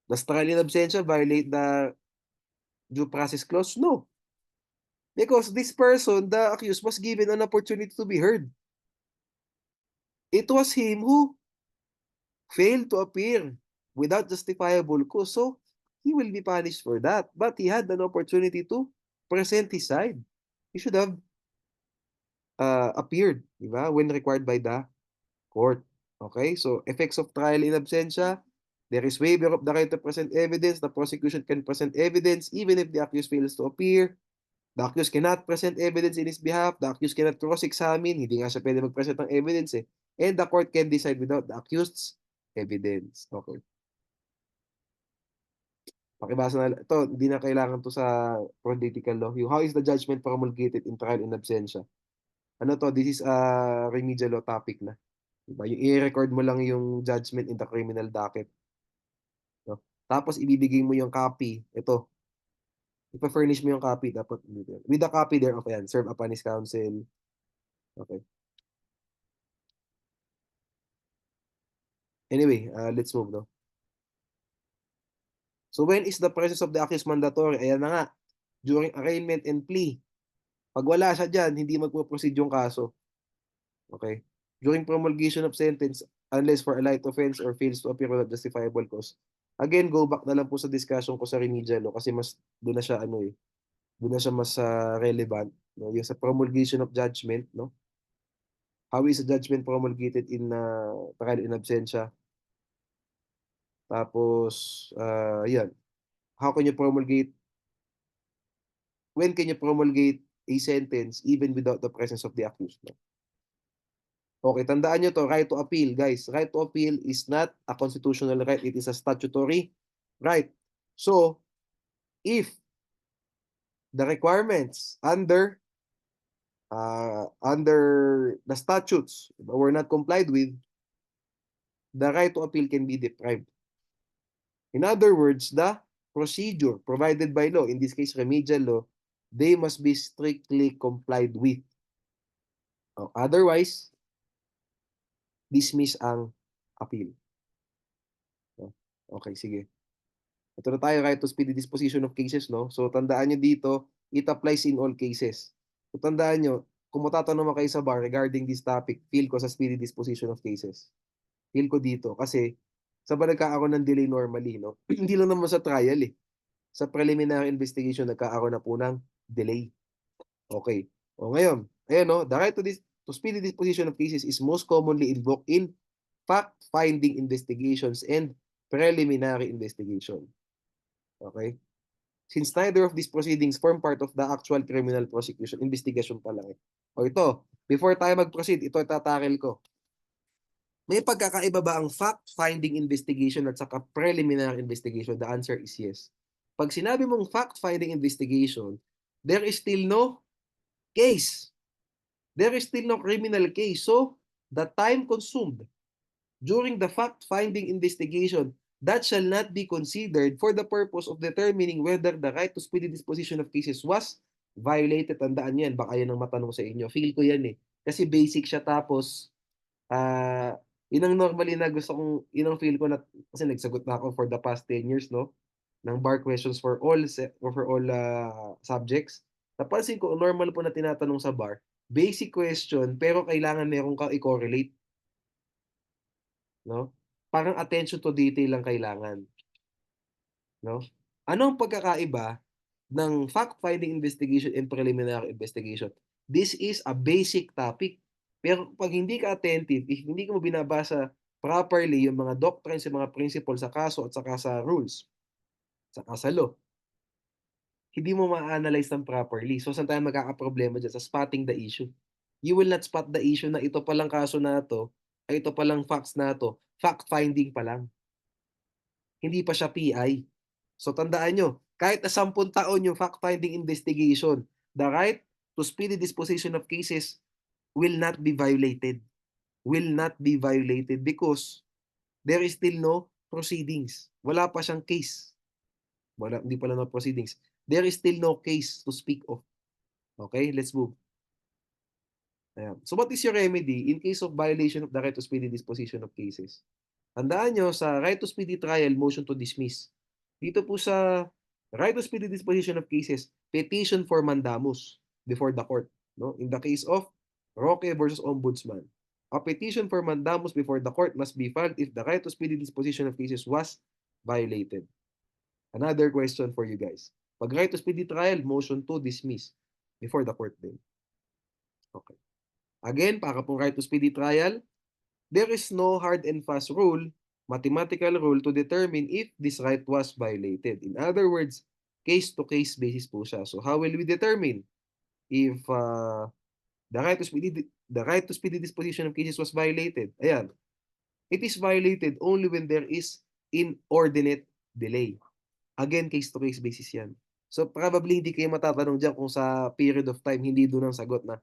A: Does trial in absentia violate the due process clause? No. Because this person, the accused, was given an opportunity to be heard. It was him who failed to appear without justifiable cause. So, he will be punished for that. But he had an opportunity to present his side. He should have appeared, di ba? When required by the court. Okay? So, effects of trial in absentia, there is waiver of the right to present evidence. The prosecution can present evidence even if the accused fails to appear. The accused cannot present evidence in his behalf. The accused cannot cross-examine. Hindi nga siya pwede mag-present ng evidence eh. And the court can decide without the accused's evidence. Okay. Pakibasa na. Ito, hindi na kailangan to sa political law. How is the judgment promulgated in trial in absentia? Ano to? This is a remedial law topic na. Diba? Yung i-record mo lang yung judgment in the criminal docket. No? Tapos, ibibigay mo yung copy. Ito. Ipa-furnish mo yung copy. Dapat, with the copy thereof, yan. Serve upon his counsel. Okay. Anyway, let's move, no? So, when is the presence of the accused mandatory? Ayan na nga. During arraignment and plea. Pag wala siya dyan, hindi magpo-proceed yung kaso. Okay? During promulgation of sentence, unless for a light offense or fails to appear without justifiable cause. Again, go back na lang po sa discussion ko sa remedial law kasi mas doon na siya doon na siya mas relevant, no? Yung sa promulgation of judgment, no? How is a judgment promulgated in trial in absentia? Tapos yan. How can you promulgate, when can you promulgate a sentence even without the presence of the accused? No? Okay, tandaan nyo to, right to appeal, guys. Right to appeal is not a constitutional right. It is a statutory right. So, if the requirements under the statutes were not complied with, the right to appeal can be deprived. In other words, the procedure provided by law, in this case remedial law, they must be strictly complied with. Otherwise, dismiss ang appeal. Okay, sige. Ito na tayo, right to speedy disposition of cases, no? So, tandaan nyo dito, it applies in all cases. So, tandaan nyo, kung matatanong mo kayo sa bar regarding this topic, feel ko sa speedy disposition of cases. Feel ko dito. Kasi, sa ba nagkakaroon ng delay normally, no? Hindi lang naman sa trial, eh. Sa preliminary investigation, nagkakaroon na po ng delay. Okay. O ngayon, ayan, no? The right to speedy disposition of cases is most commonly invoked in fact-finding investigations and preliminary investigation. Okay? Since neither of these proceedings form part of the actual criminal prosecution, investigation pa lang eh. O ito, before tayo mag-proceed, ito tatakil ko. May pagkakaiba ba ang fact-finding investigation at saka preliminary investigation? The answer is yes. Pag sinabi mong fact-finding investigation, there is still no case. There is still no criminal case. So, the time consumed during the fact-finding investigation, that shall not be considered for the purpose of determining whether the right to speedy disposition of cases was violated. Tandaan yan, baka yan ang matanong sa inyo. Feel ko yan eh. Kasi basic siya tapos, yun ang normally na gusto kong, yun ang feel ko na, kasi nagsagot na ako for the past 10 years, no? Ng bar questions for all subjects. Napansin ko, normal po na tinatanong sa bar, basic question, pero kailangan meron ka i-correlate. No? Parang attention to detail lang kailangan. No? Ano ang pagkakaiba ng fact-finding investigation and preliminary investigation? This is a basic topic. Pero pag hindi ka attentive, if hindi ka mo binabasa properly yung mga doctrines, yung mga principles sa kaso at saka sa rules, saka sa law, hindi mo ma-analyze them properly. So, saan tayo magkakaproblema dyan? Sa spotting the issue. You will not spot the issue na ito palang kaso na to, ay ito palang facts na to, fact-finding pa lang. Hindi pa siya PI. So, tandaan nyo, kahit na 10 taon yung fact-finding investigation, the right to speedy disposition of cases will not be violated. Will not be violated because there is still no proceedings. Wala pa siyang case. Hindi pala no proceedings. There is still no case to speak of. Okay, let's move. Ayan. So what is your remedy in case of violation of the right to speedy disposition of cases? Tandaan nyo sa right to speedy trial, motion to dismiss. Dito po sa right to speedy disposition of cases, petition for mandamus before the court. No? In the case of Roque versus Ombudsman, a petition for mandamus before the court must be filed if the right to speedy disposition of cases was violated. Another question for you guys. Pag right to speedy trial, motion to dismiss before the court din. Okay. Again, para po right to speedy trial, there is no hard and fast rule, mathematical rule to determine if this right was violated. In other words, case-to-case basis po siya. So how will we determine if the right to speedy disposition of cases was violated? Ayan. It is violated only when there is inordinate delay. Again, case-to-case basis yan. So probably hindi kayo matatanong dyan kung sa period of time hindi doon ang sagot na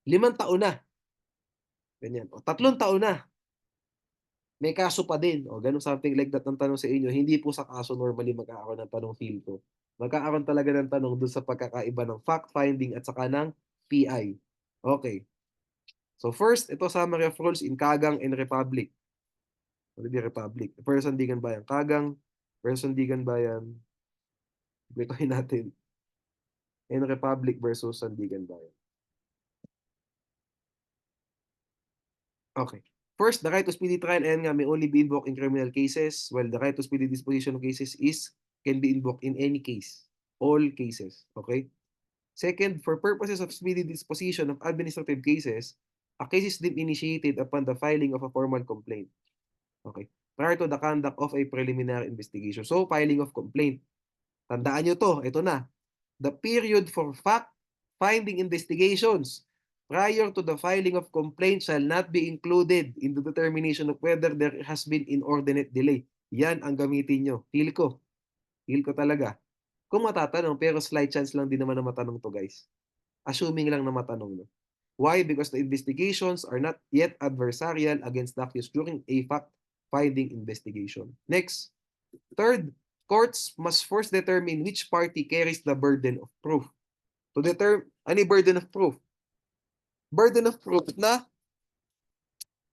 A: 5 taon na. Ganyan. O 3 taon na. May kaso pa din. O ganun, something like that ang tanong sa inyo. Hindi po sa kaso normally magkakaroon ng tanong feel ko. Magkakaroon talaga ng tanong doon sa pagkakaiba ng fact-finding at saka ng PI. Okay. So first, ito summary of rules in Kagang and Republic. Hindi Republic. Versus Sandigan Bayan. Kagang versus Sandigan Bayan. Bitohin natin. And Republic versus Sandigan Bayan. Okay. First, the right to speedy trial and nga may only be invoked in criminal cases, while the right to speedy disposition of cases can be invoked in any case, all cases. Okay. Second, for purposes of speedy disposition of administrative cases, a case is deemed initiated upon the filing of a formal complaint. Okay. Prior to the conduct of a preliminary investigation. So, filing of complaint. Tandaan nyo to, ito na. The period for fact-finding investigations prior to the filing of complaint shall not be included in the determination of whether there has been inordinate delay. Yan ang gamitin nyo. Feel ko. Feel ko talaga. Kung matatanong, pero slight chance lang din naman na matanong 'to, guys. Assuming lang na matanong 'no. Why? Because the investigations are not yet adversarial against the accused during a fact-finding investigation. Next, third, courts must first determine which party carries the burden of proof. To determine any burden of proof? Burden of proof na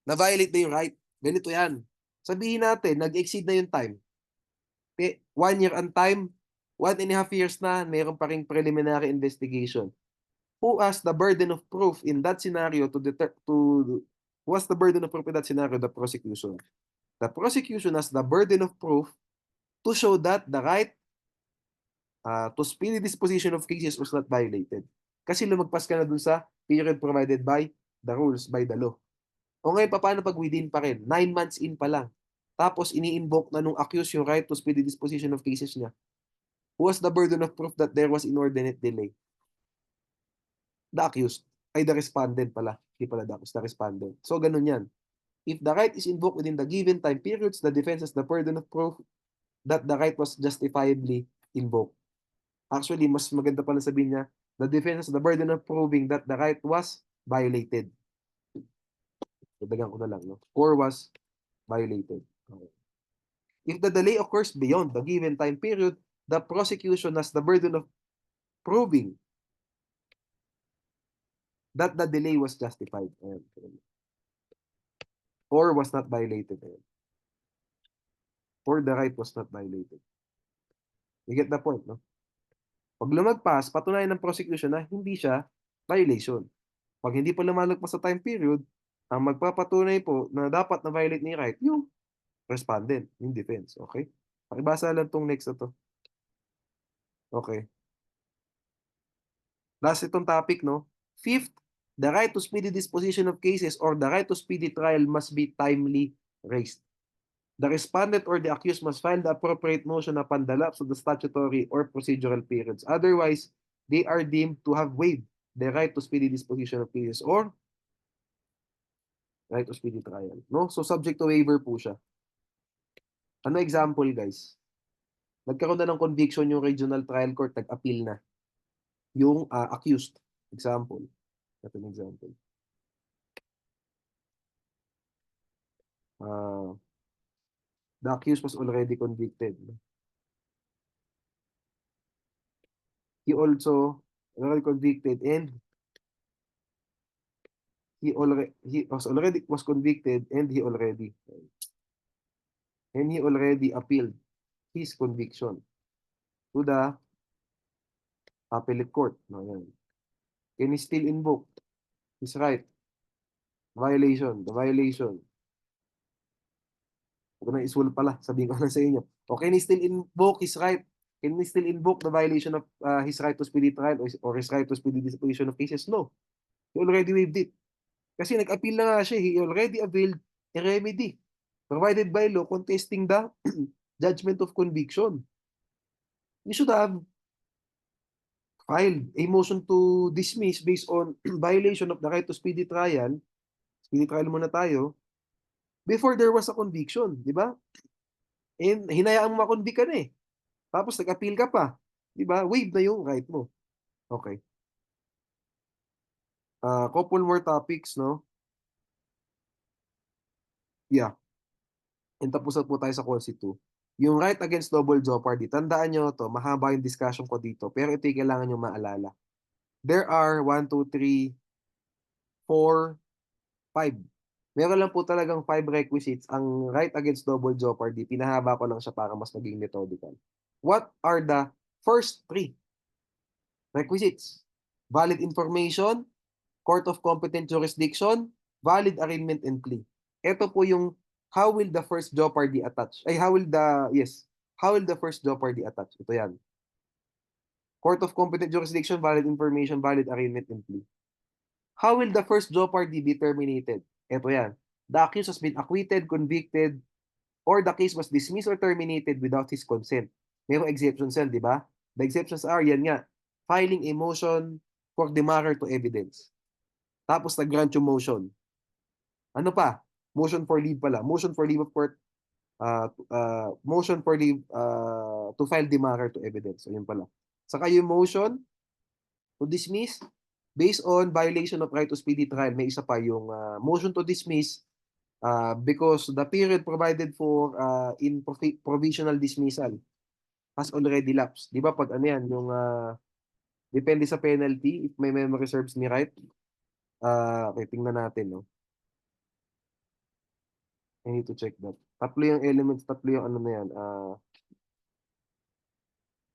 A: na-violate na yung right. Ganito yan. Sabihin natin, nag-exceed na yung time. 1 year ang time, 1.5 years na, mayroon pa ring preliminary investigation. Who has the burden of proof in that scenario who has the burden of proof in that scenario? The prosecution. The prosecution has the burden of proof to show that the right to speedy disposition of cases was not violated. Kasi lumagpas ka na dun sa period provided by the rules, by the law. O ngayon, paano pag within pa rin? 9 months in pa lang. Tapos, ini-invoke na nung accused yung right to speedy disposition of cases niya. Who has the burden of proof that there was inordinate delay? The accused. Ay, the respondent pala. Hindi pala the accused, the respondent. So, ganun yan. If the right is invoked within the given time periods, the defense has the burden of proof that the right was justifiably invoked. Actually, mas maganda pala sabihin niya, the defense has the burden of proving that the right was violated. Dagdagan ko na lang, no? Or was violated. Okay. If the delay occurs beyond the given time period, the prosecution has the burden of proving that the delay was justified. Or was not violated. Or the right was not violated. You get the point, no? Pag lumagpas, patunayan ng prosecution na hindi siya violation. Pag hindi pa lumalagpas sa time period, ang magpapatunay po na dapat na violate ni right, yung respondent, yung defense. Okay? Pakibasa lang tong next na to. Okay. Last itong topic, no? Fifth, the right to speedy disposition of cases or the right to speedy trial must be timely raised. The respondent or the accused must file the appropriate motion upon the lapse of the statutory or procedural periods. Otherwise, they are deemed to have waived the right to speedy disposition of cases or right to speedy trial. No? So, subject to waiver po siya. Ano example, guys? Nagkaroon na ng conviction yung regional trial court, nag-appeal na. Yung accused. Example. Ito an example. The accused was already convicted. He also already convicted and he was convicted and he already appealed his conviction to the appellate court. No, yan. Can he still invoke his right? The violation. Huwag na isul pala, sabihin ko na sa inyo. O can he still invoke his right? Can he still invoke the violation of his right to speedy trial or his right to speedy disposition of cases? No. He already waived it. Kasi nag-appeal na nga siya. He already availed a remedy provided by law contesting the judgment of conviction. You should have filed a motion to dismiss based on violation of the right to speedy trial. Speedy trial muna tayo. Before there was a conviction, di ba? And hinayaan mo makonvict ka na eh. Tapos nag-appeal ka pa. Di ba? Waive na yung right mo. Okay. Couple more topics, no? Yeah. And tapos na po tayo sa Consi 2. Yung right against double jeopardy, tandaan nyo to, mahaba yung discussion ko dito, pero ito yung kailangan nyo maalala. There are 1, 2, 3, 4, 5. Meron lang po talagang 5 requisites. Ang right against double jeopardy, pinahaba ko lang siya para mas maging methodical. What are the first 3 requisites? Valid information, court of competent jurisdiction, valid arraignment and plea. Ito po yung how will the first jeopardy attach? How will the first jeopardy attach? Ito yan. Court of competent jurisdiction, valid information, valid arraignment and plea. How will the first jeopardy be terminated? Ito yan. The accused has been acquitted, convicted, or the case was dismissed or terminated without his consent. Mayroong exceptions yan, di ba? The exceptions are, yan nga, filing a motion for demurrer to evidence. Tapos nag-grant yung motion. Ano pa? Motion for leave pala. Motion for leave of court Motion for the to file demurrer to evidence. So, yun pala. Saka yung motion to dismiss based on violation of right to speedy trial. May isa pa yung motion to dismiss because the period provided for in provisional dismissal has already lapsed. Di ba pag ano yan, yung depende sa penalty, if may memory serves me right, okay, tingnan natin, no? I need to check that. Tatlo yung elements, tatlo yung ano na yan,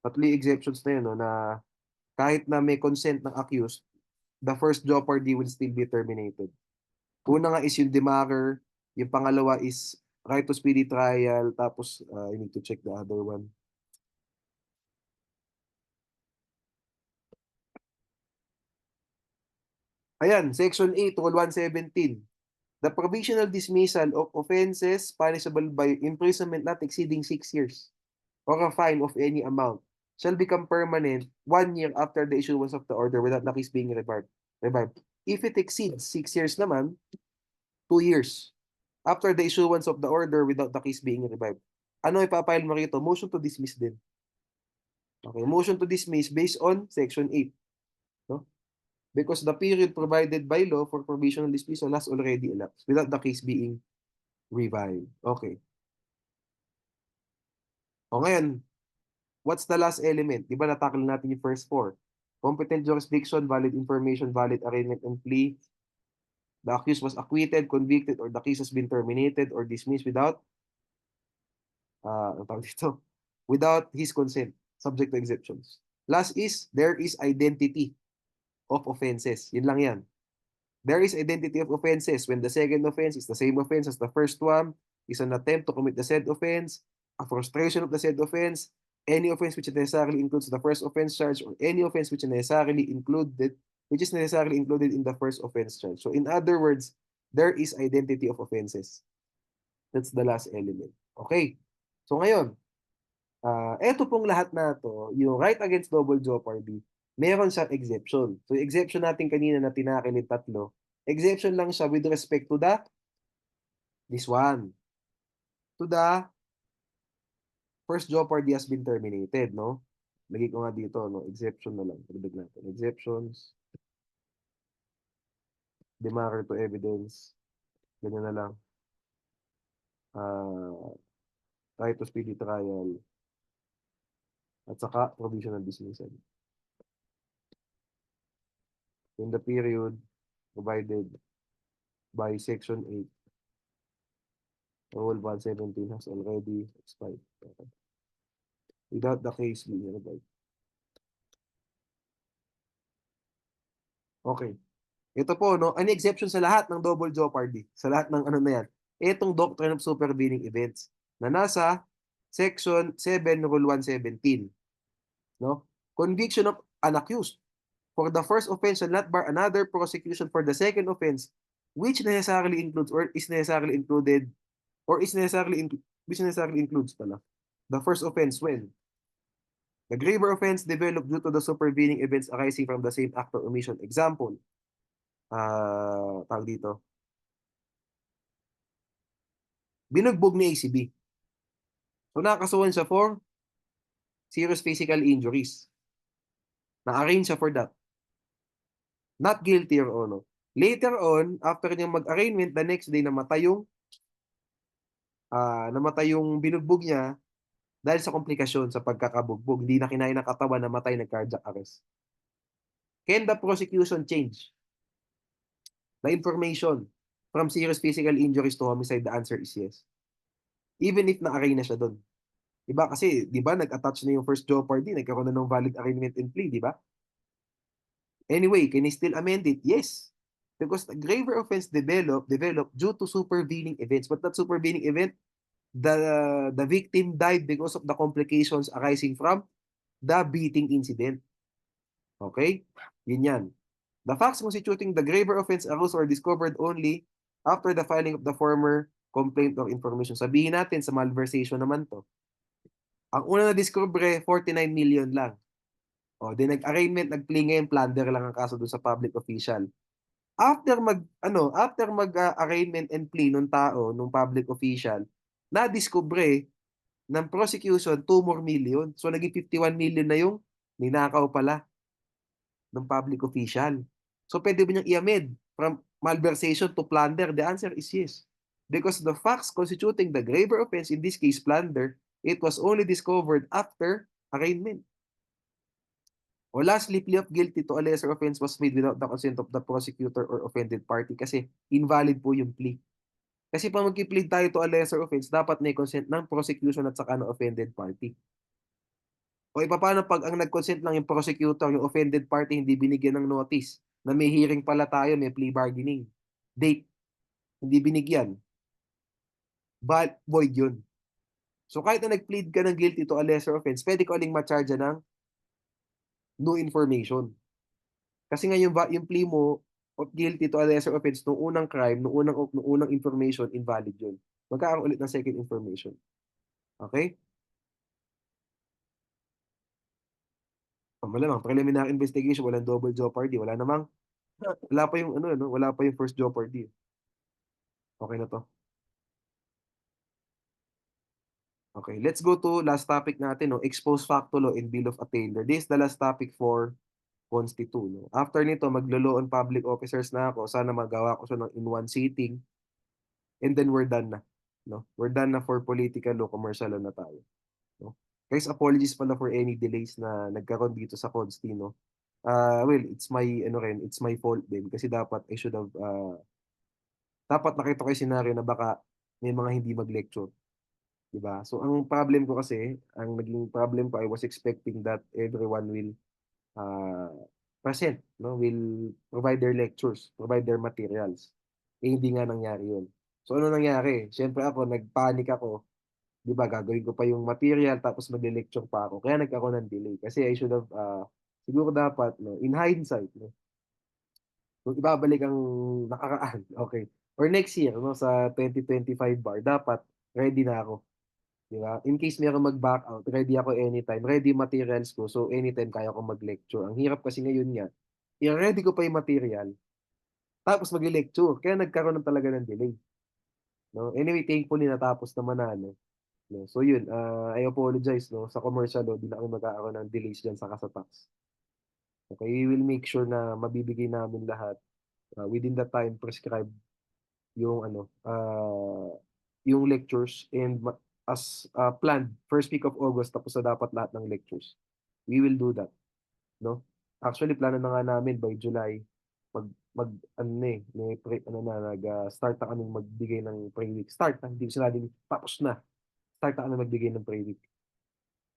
A: tatlo yung exceptions na yun, no, na kahit na may consent ng accused, the first jeopardy will still be terminated. Una nga is yung demurrer, yung pangalawa is right to speedy trial, tapos I need to check the other one. Ayan, Section 8, Rule 117. The provisional dismissal of offenses punishable by imprisonment not exceeding 6 years or a fine of any amount shall become permanent 1 year after the issuance of the order without the case being revived. If it exceeds 6 years naman, 2 years after the issuance of the order without the case being revived. Ano ipapile mo rito? Motion to dismiss din. Okay, motion to dismiss based on Section 8. No? Because the period provided by law for provisional dismissal has already elapsed without the case being revived. Okay. O ngayon, what's the last element? Di ba natakil natin yung first four? Competent jurisdiction, valid information, valid arraignment and plea. The accused was acquitted, convicted, or the case has been terminated or dismissed without without his consent, subject to exceptions. Last is, there is identity of offenses. Yun lang yan. There is identity of offenses when the second offense is the same offense as the first one, is an attempt to commit the said offense, a frustration of the said offense, any offense which necessarily includes the first offense charge, or any offense which is necessarily included in the first offense charge. So in other words, there is identity of offenses. That's the last element. Okay. So ngayon, eto pong lahat na to, yung right against double jeopardy, meron siyang exception. So, exception natin kanina na tinakil yung tatlo, exception lang siya with respect to this one. To the first jeopardy has been terminated, no? Lagay ko nga dito, no? Exception na lang. Pagdag natin. Exceptions. Demurrer to evidence. Ganyan na lang. Right to speedy trial. At saka provisional dismissal. In the period provided by Section 8, Rule 117 has already expired. Without the case being revived. Okay. Ito po, no? An exception sa lahat ng double jeopardy. Sa lahat ng ano na yan. Itong doctrine of supervening events na nasa Section 7, Rule 117. No? Conviction of an accused for the first offense shall not bar another prosecution for the second offense which necessarily includes or is necessarily included or is necessarily which necessarily includes pala the first offense when the graver offense developed due to the supervening events arising from the same act or omission. Example, tawag dito, binugbog ni ACB. So nakakasuhan siya for serious physical injuries. Na-arrange siya for that. Not guilty, Your Honor. Later on, after niyang mag-arraignment, the next day namatay yung binugbog niya dahil sa komplikasyon sa pagkakabugbog. Hindi na kinain ng katawan, namatay, nag-cardiac arrest. Can the prosecution change the information from serious physical injuries to homicide? The answer is yes. Even if na-arraign na siya doon. Diba? Kasi, di ba, nag-attach na yung first jeopardy, nagkaroon na ng valid arraignment and plea, di ba? Anyway, can he still amend it? Yes. Because the graver offense developed due to supervening events. But that supervening event, the victim died because of the complications arising from the beating incident. Okay? Yun yan. The facts constituting the graver offense arose or discovered only after the filing of the former complaint or information. Sabihin natin sa malversation naman to. Ang una na discover 49 million lang. O, di nag-arraignment, nag-plea ngayon, plunder lang ang kaso doon sa public official. After mag-arraignment and plea nung tao, nung public official, nadiskubre ng prosecution 2 more million. So naging 51 million na yung ninakaw pala ng public official. So pwede ba niyang i-amend from malversation to plunder? The answer is yes. Because the facts constituting the graver offense, in this case plunder, it was only discovered after arraignment. O lastly, plea of guilty to a lesser offense was made without the consent of the prosecutor or offended party kasi invalid po yung plea. Kasi pag magki-plead tayo to a lesser offense, dapat may consent ng prosecution at saka ng offended party. O paano pag ang nag-consent lang yung prosecutor, yung offended party hindi binigyan ng notice na may hearing pala tayo, may plea bargaining date, hindi binigyan, void yun. So kahit na nag-plead ka ng guilty to a lesser offense, pwede ka uling ma-charge ng no information. Kasi nga yung plea mo of guilty to a lesser offense nung unang crime, nung unang information, invalid yun. Magkakaroon ulit ng second information. Okay? Malamang preliminary investigation, walang double jeopardy, wala pa yung ano, wala pa yung first jeopardy. Okay na to. Okay, let's go to last topic natin, no? Ex post facto law and bill of attainder. This is the last topic for Constitu, no? After nito, maglo-law on public officers na ako. Sana magawa ko siya in one sitting. And then we're done na. No? We're done na for political law, commercial law na tayo. No? Guys, apologies pala for any delays na nagkaroon dito sa Consti, no? Well, it's my fault din kasi dapat I should have dapat nakita ko yung scenario na baka may mga hindi mag-lecture, 'di ba? So ang problem ko kasi, ang naging problem ko, I was expecting that everyone will uh, present, no? Will provide their lectures, provide their materials. Eh hindi nga nangyari 'yun. So ano nangyari? Siyempre ako nagpanic ako, 'di ba? Gagawin ko pa yung material tapos magle-lecture pa ako. Kaya nagkaroon ng delay kasi I should have siguro dapat, no, in hindsight, no, kung ibabalik ang nakaraan, okay. Or next year, no, sa 2025 bar, dapat ready na ako. Di ba? In case meron mag-back out, ready ako anytime. Ready materials ko, so anytime kaya ko mag-lecture. Ang hirap kasi ngayon nga, i-ready ko pa yung material, tapos mag-lecture. Kaya nagkaroon ng talaga ng delay. No? Anyway, thankfully natapos naman na, no? No? So yun, I apologize, no? Sa commercial law, di na kami magkakaroon ng delays dyan sa kasatax. Okay, we will make sure na mabibigay namin lahat within the time prescribed yung yung lectures and as planned first week of August tapos na dapat lahat ng lectures. We will do that, no? Actually plano na nga namin by July mag ano na eh, may start na kaming magbigay ng pre-week. Start na, hindi ko sinabing tapos na. Start na kami magbigay ng pre-week,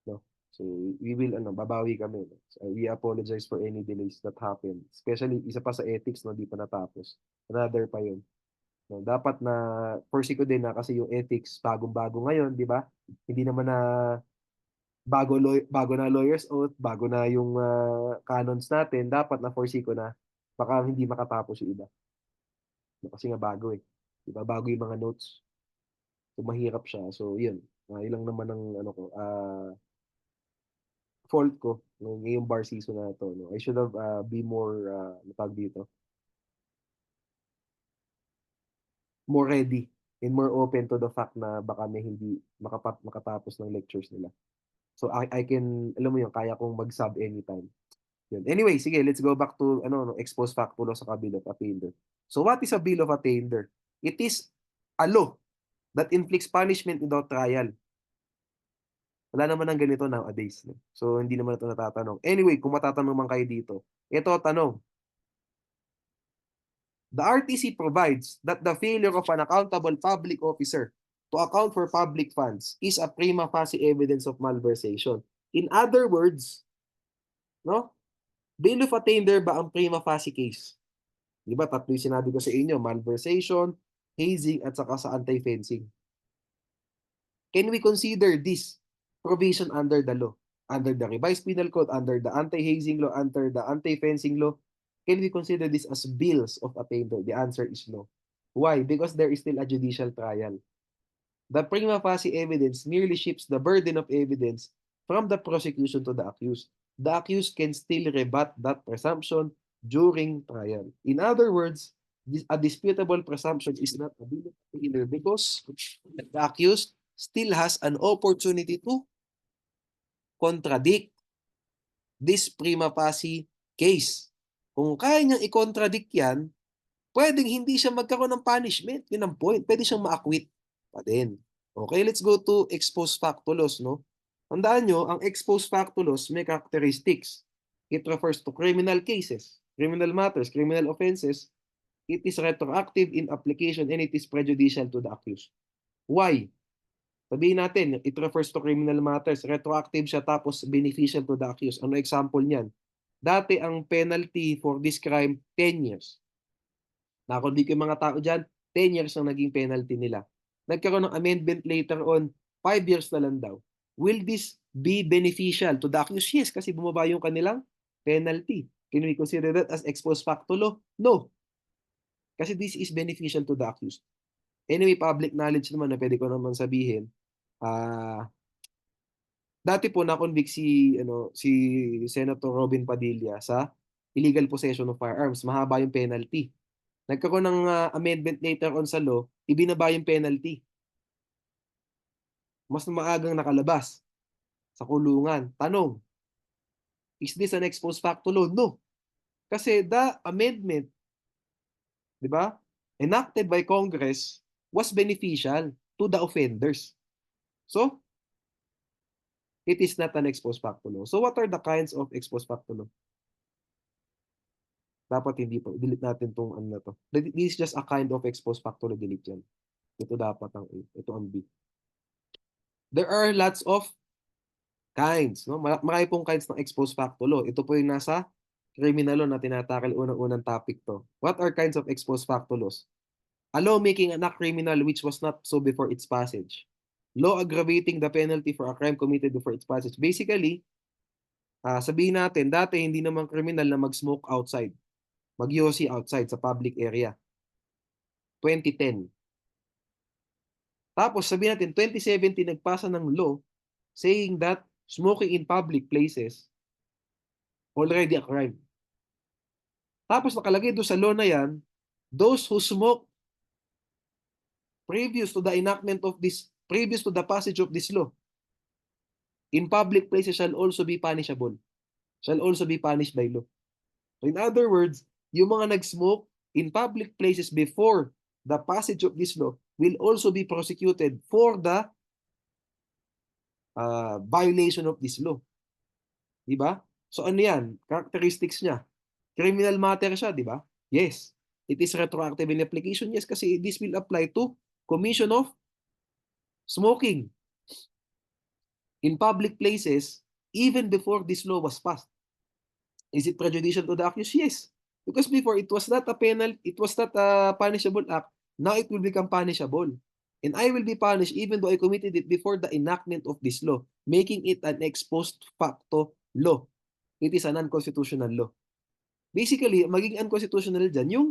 A: no? So we will babawi kami. No? So, we apologize for any delays that happened. Especially isa pa sa ethics, no, di pa natapos. Another pa yun. No, dapat na foresee ko din na kasi yung ethics bagong-bago ngayon, di ba? Hindi naman na bago na lawyers oath, bago na yung canons natin, dapat na foresee ko na baka hindi makatapos yung iba. No, kasi nga bago eh. Di ba? Bago yung mga notes. So mahirap siya. So yun. Ilang naman ang fault ko ngayong bar season na to. No? I should have be more dito, more ready and more open to the fact na baka may hindi makatapos ng lectures nila. So I can, alam mo yun, kaya kong mag-sub anytime. Yun. Anyway, sige, let's go back to ex post facto law sa bill of attainder. So what is a bill of attainder? It is a law that inflicts punishment without trial. Wala naman ng ganito nowadays. No? So hindi naman ito natatanong. Anyway, kung matatanong man kayo dito, ito tanong. The RTC provides that the failure of an accountable public officer to account for public funds is a prima facie evidence of malversation. In other words, no? Bill of attainder ba ang prima facie case? Di ba, tatlo yung sinabi ko sa inyo, malversation, hazing, at saka sa anti-fencing. Can we consider this provision under the law? Under the revised penal code, under the anti-hazing law, under the anti-fencing law? Can we consider this as bills of attainder? The answer is no. Why? Because there is still a judicial trial. The prima facie evidence merely shifts the burden of evidence from the prosecution to the accused. The accused can still rebut that presumption during trial. In other words, a disputable presumption is not a bill of attainder because the accused still has an opportunity to contradict this prima facie case. Kung kaya niyang i-contradict yan, pwedeng hindi siya magkaroon ng punishment. Yun ang point. Pwede siyang ma-acquit pa din. Okay, let's go to ex post facto laws, no? Tandaan nyo, ang ex post facto laws may characteristics. It refers to criminal cases, criminal matters, criminal offenses. It is retroactive in application and it is prejudicial to the accused. Why? Sabihin natin, it refers to criminal matters, retroactive siya tapos beneficial to the accused. Ano example niyan? Dati ang penalty for this crime, 10 years. Nakonvict yung mga tao dyan, 10 years ang naging penalty nila. Nagkaroon ng amendment later on, 5 years na lang daw. Will this be beneficial to the accused? Yes, kasi bumaba yung kanilang penalty. Can we consider that as ex post facto law? No. Kasi this is beneficial to the accused. Anyway, public knowledge naman na pwede ko naman sabihin, dati po na-convict si Senator Robin Padilla sa illegal possession of firearms. Mahaba yung penalty. Nagkaroon ng amendment later on sa law, ibinaba yung penalty. Mas maagang nakalabas sa kulungan. Tanong, is this an ex post facto law? No. Kasi the amendment, di ba, enacted by Congress was beneficial to the offenders. So, it is not an ex post facto law. So, what are the kinds of ex post facto law? Dapat hindi po. Delete natin itong ano na to. This is just a kind of ex post facto law. Delete yan. Ito dapat ang A. Ito ang B. There are lots of kinds. No? Marami pong kinds ng ex post facto law. Ito po yung nasa criminal law na tinatakil unang-unang topic to. What are kinds of ex post facto laws? A law making an act criminal which was not so before its passage. Law aggravating the penalty for a crime committed before its passage. Basically, sabihin natin, dati hindi naman criminal na mag-smoke outside. Mag-yosi outside sa public area. 2010. Tapos sabihin natin, 2017 nagpasa ng law saying that smoking in public places already a crime. Tapos nakalagay doon sa law na yan, those who smoke previous to the enactment of this, previous to the passage of this law, in public places shall also be punishable. Shall also be punished by law. So in other words, yung mga nag-smoke in public places before the passage of this law will also be prosecuted for the violation of this law. Diba? So ano yan? Characteristics niya. Criminal matter siya, diba? Yes. It is retroactive in application. Yes, kasi this will apply to commission of smoking in public places even before this law was passed. Is it prejudicial to the accused? Yes. Because before it was not a penal, it was not a punishable act. Now it will become punishable. And I will be punished even though I committed it before the enactment of this law, making it an ex post facto law. It is an unconstitutional law. Basically, maging unconstitutional dyan, yung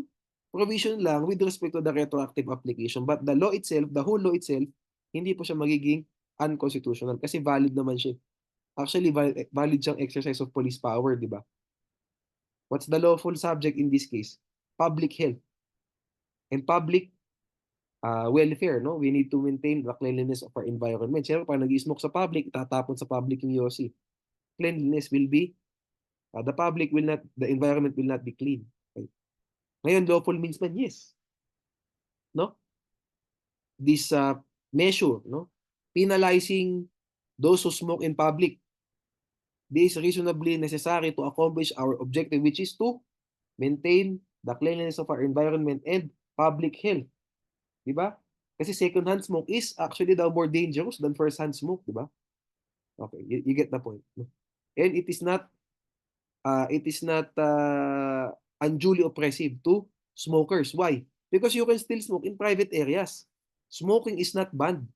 A: provision lang with respect to the retroactive application. But the law itself, the whole law itself, hindi po siya magiging unconstitutional kasi valid naman siya. Actually, valid siyang exercise of police power, di ba? What's the lawful subject in this case? Public health and public welfare, no? We need to maintain the cleanliness of our environment. Siyempre, pag nag-smoke sa public, itatapon sa public yung yosi. Cleanliness will be, the environment will not be clean. Okay? Ngayon, lawful means man, yes. No? This measure, no? Penalizing those who smoke in public. This is reasonably necessary to accomplish our objective, which is to maintain the cleanliness of our environment and public health. Diba? Kasi second-hand smoke is actually the more dangerous than first-hand smoke, diba? Okay, you get the point. And it is not unduly oppressive to smokers. Why? Because you can still smoke in private areas. Smoking is not banned.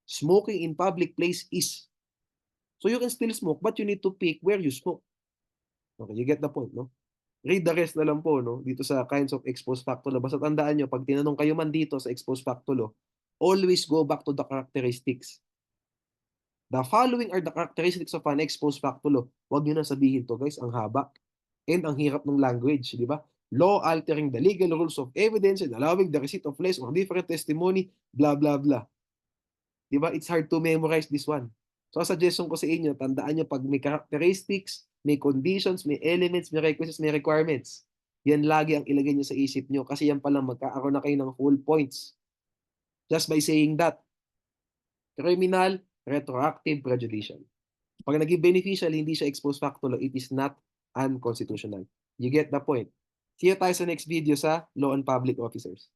A: Smoking in public place is. So you can still smoke, but you need to pick where you smoke. Okay, you get the point, no? Read the rest na lang po, no? Dito sa kinds of ex post facto law. Basta tandaan nyo, pag tinanong kayo man dito sa ex post facto law, always go back to the characteristics. The following are the characteristics of an ex post facto law. Huwag nyo na sabihin to, guys. Ang haba. And ang hirap ng language, di ba? Law altering the legal rules of evidence and allowing the receipt of less or different testimony, blah, blah, blah. 'Di ba? It's hard to memorize this one. So, suggestion ko sa inyo, tandaan niyo 'pag may characteristics, may conditions, may elements, may requisites, may requirements. Yan lagi ang ilagay niyo sa isip niyo kasi yan palang magkakaroon na kayo ng whole points just by saying that. Criminal, retroactive, prejudicial. 'Pag naging beneficial, hindi siya ex post facto law, it is not unconstitutional. You get the point. See you tayo sa next video sa Law on Public Officers.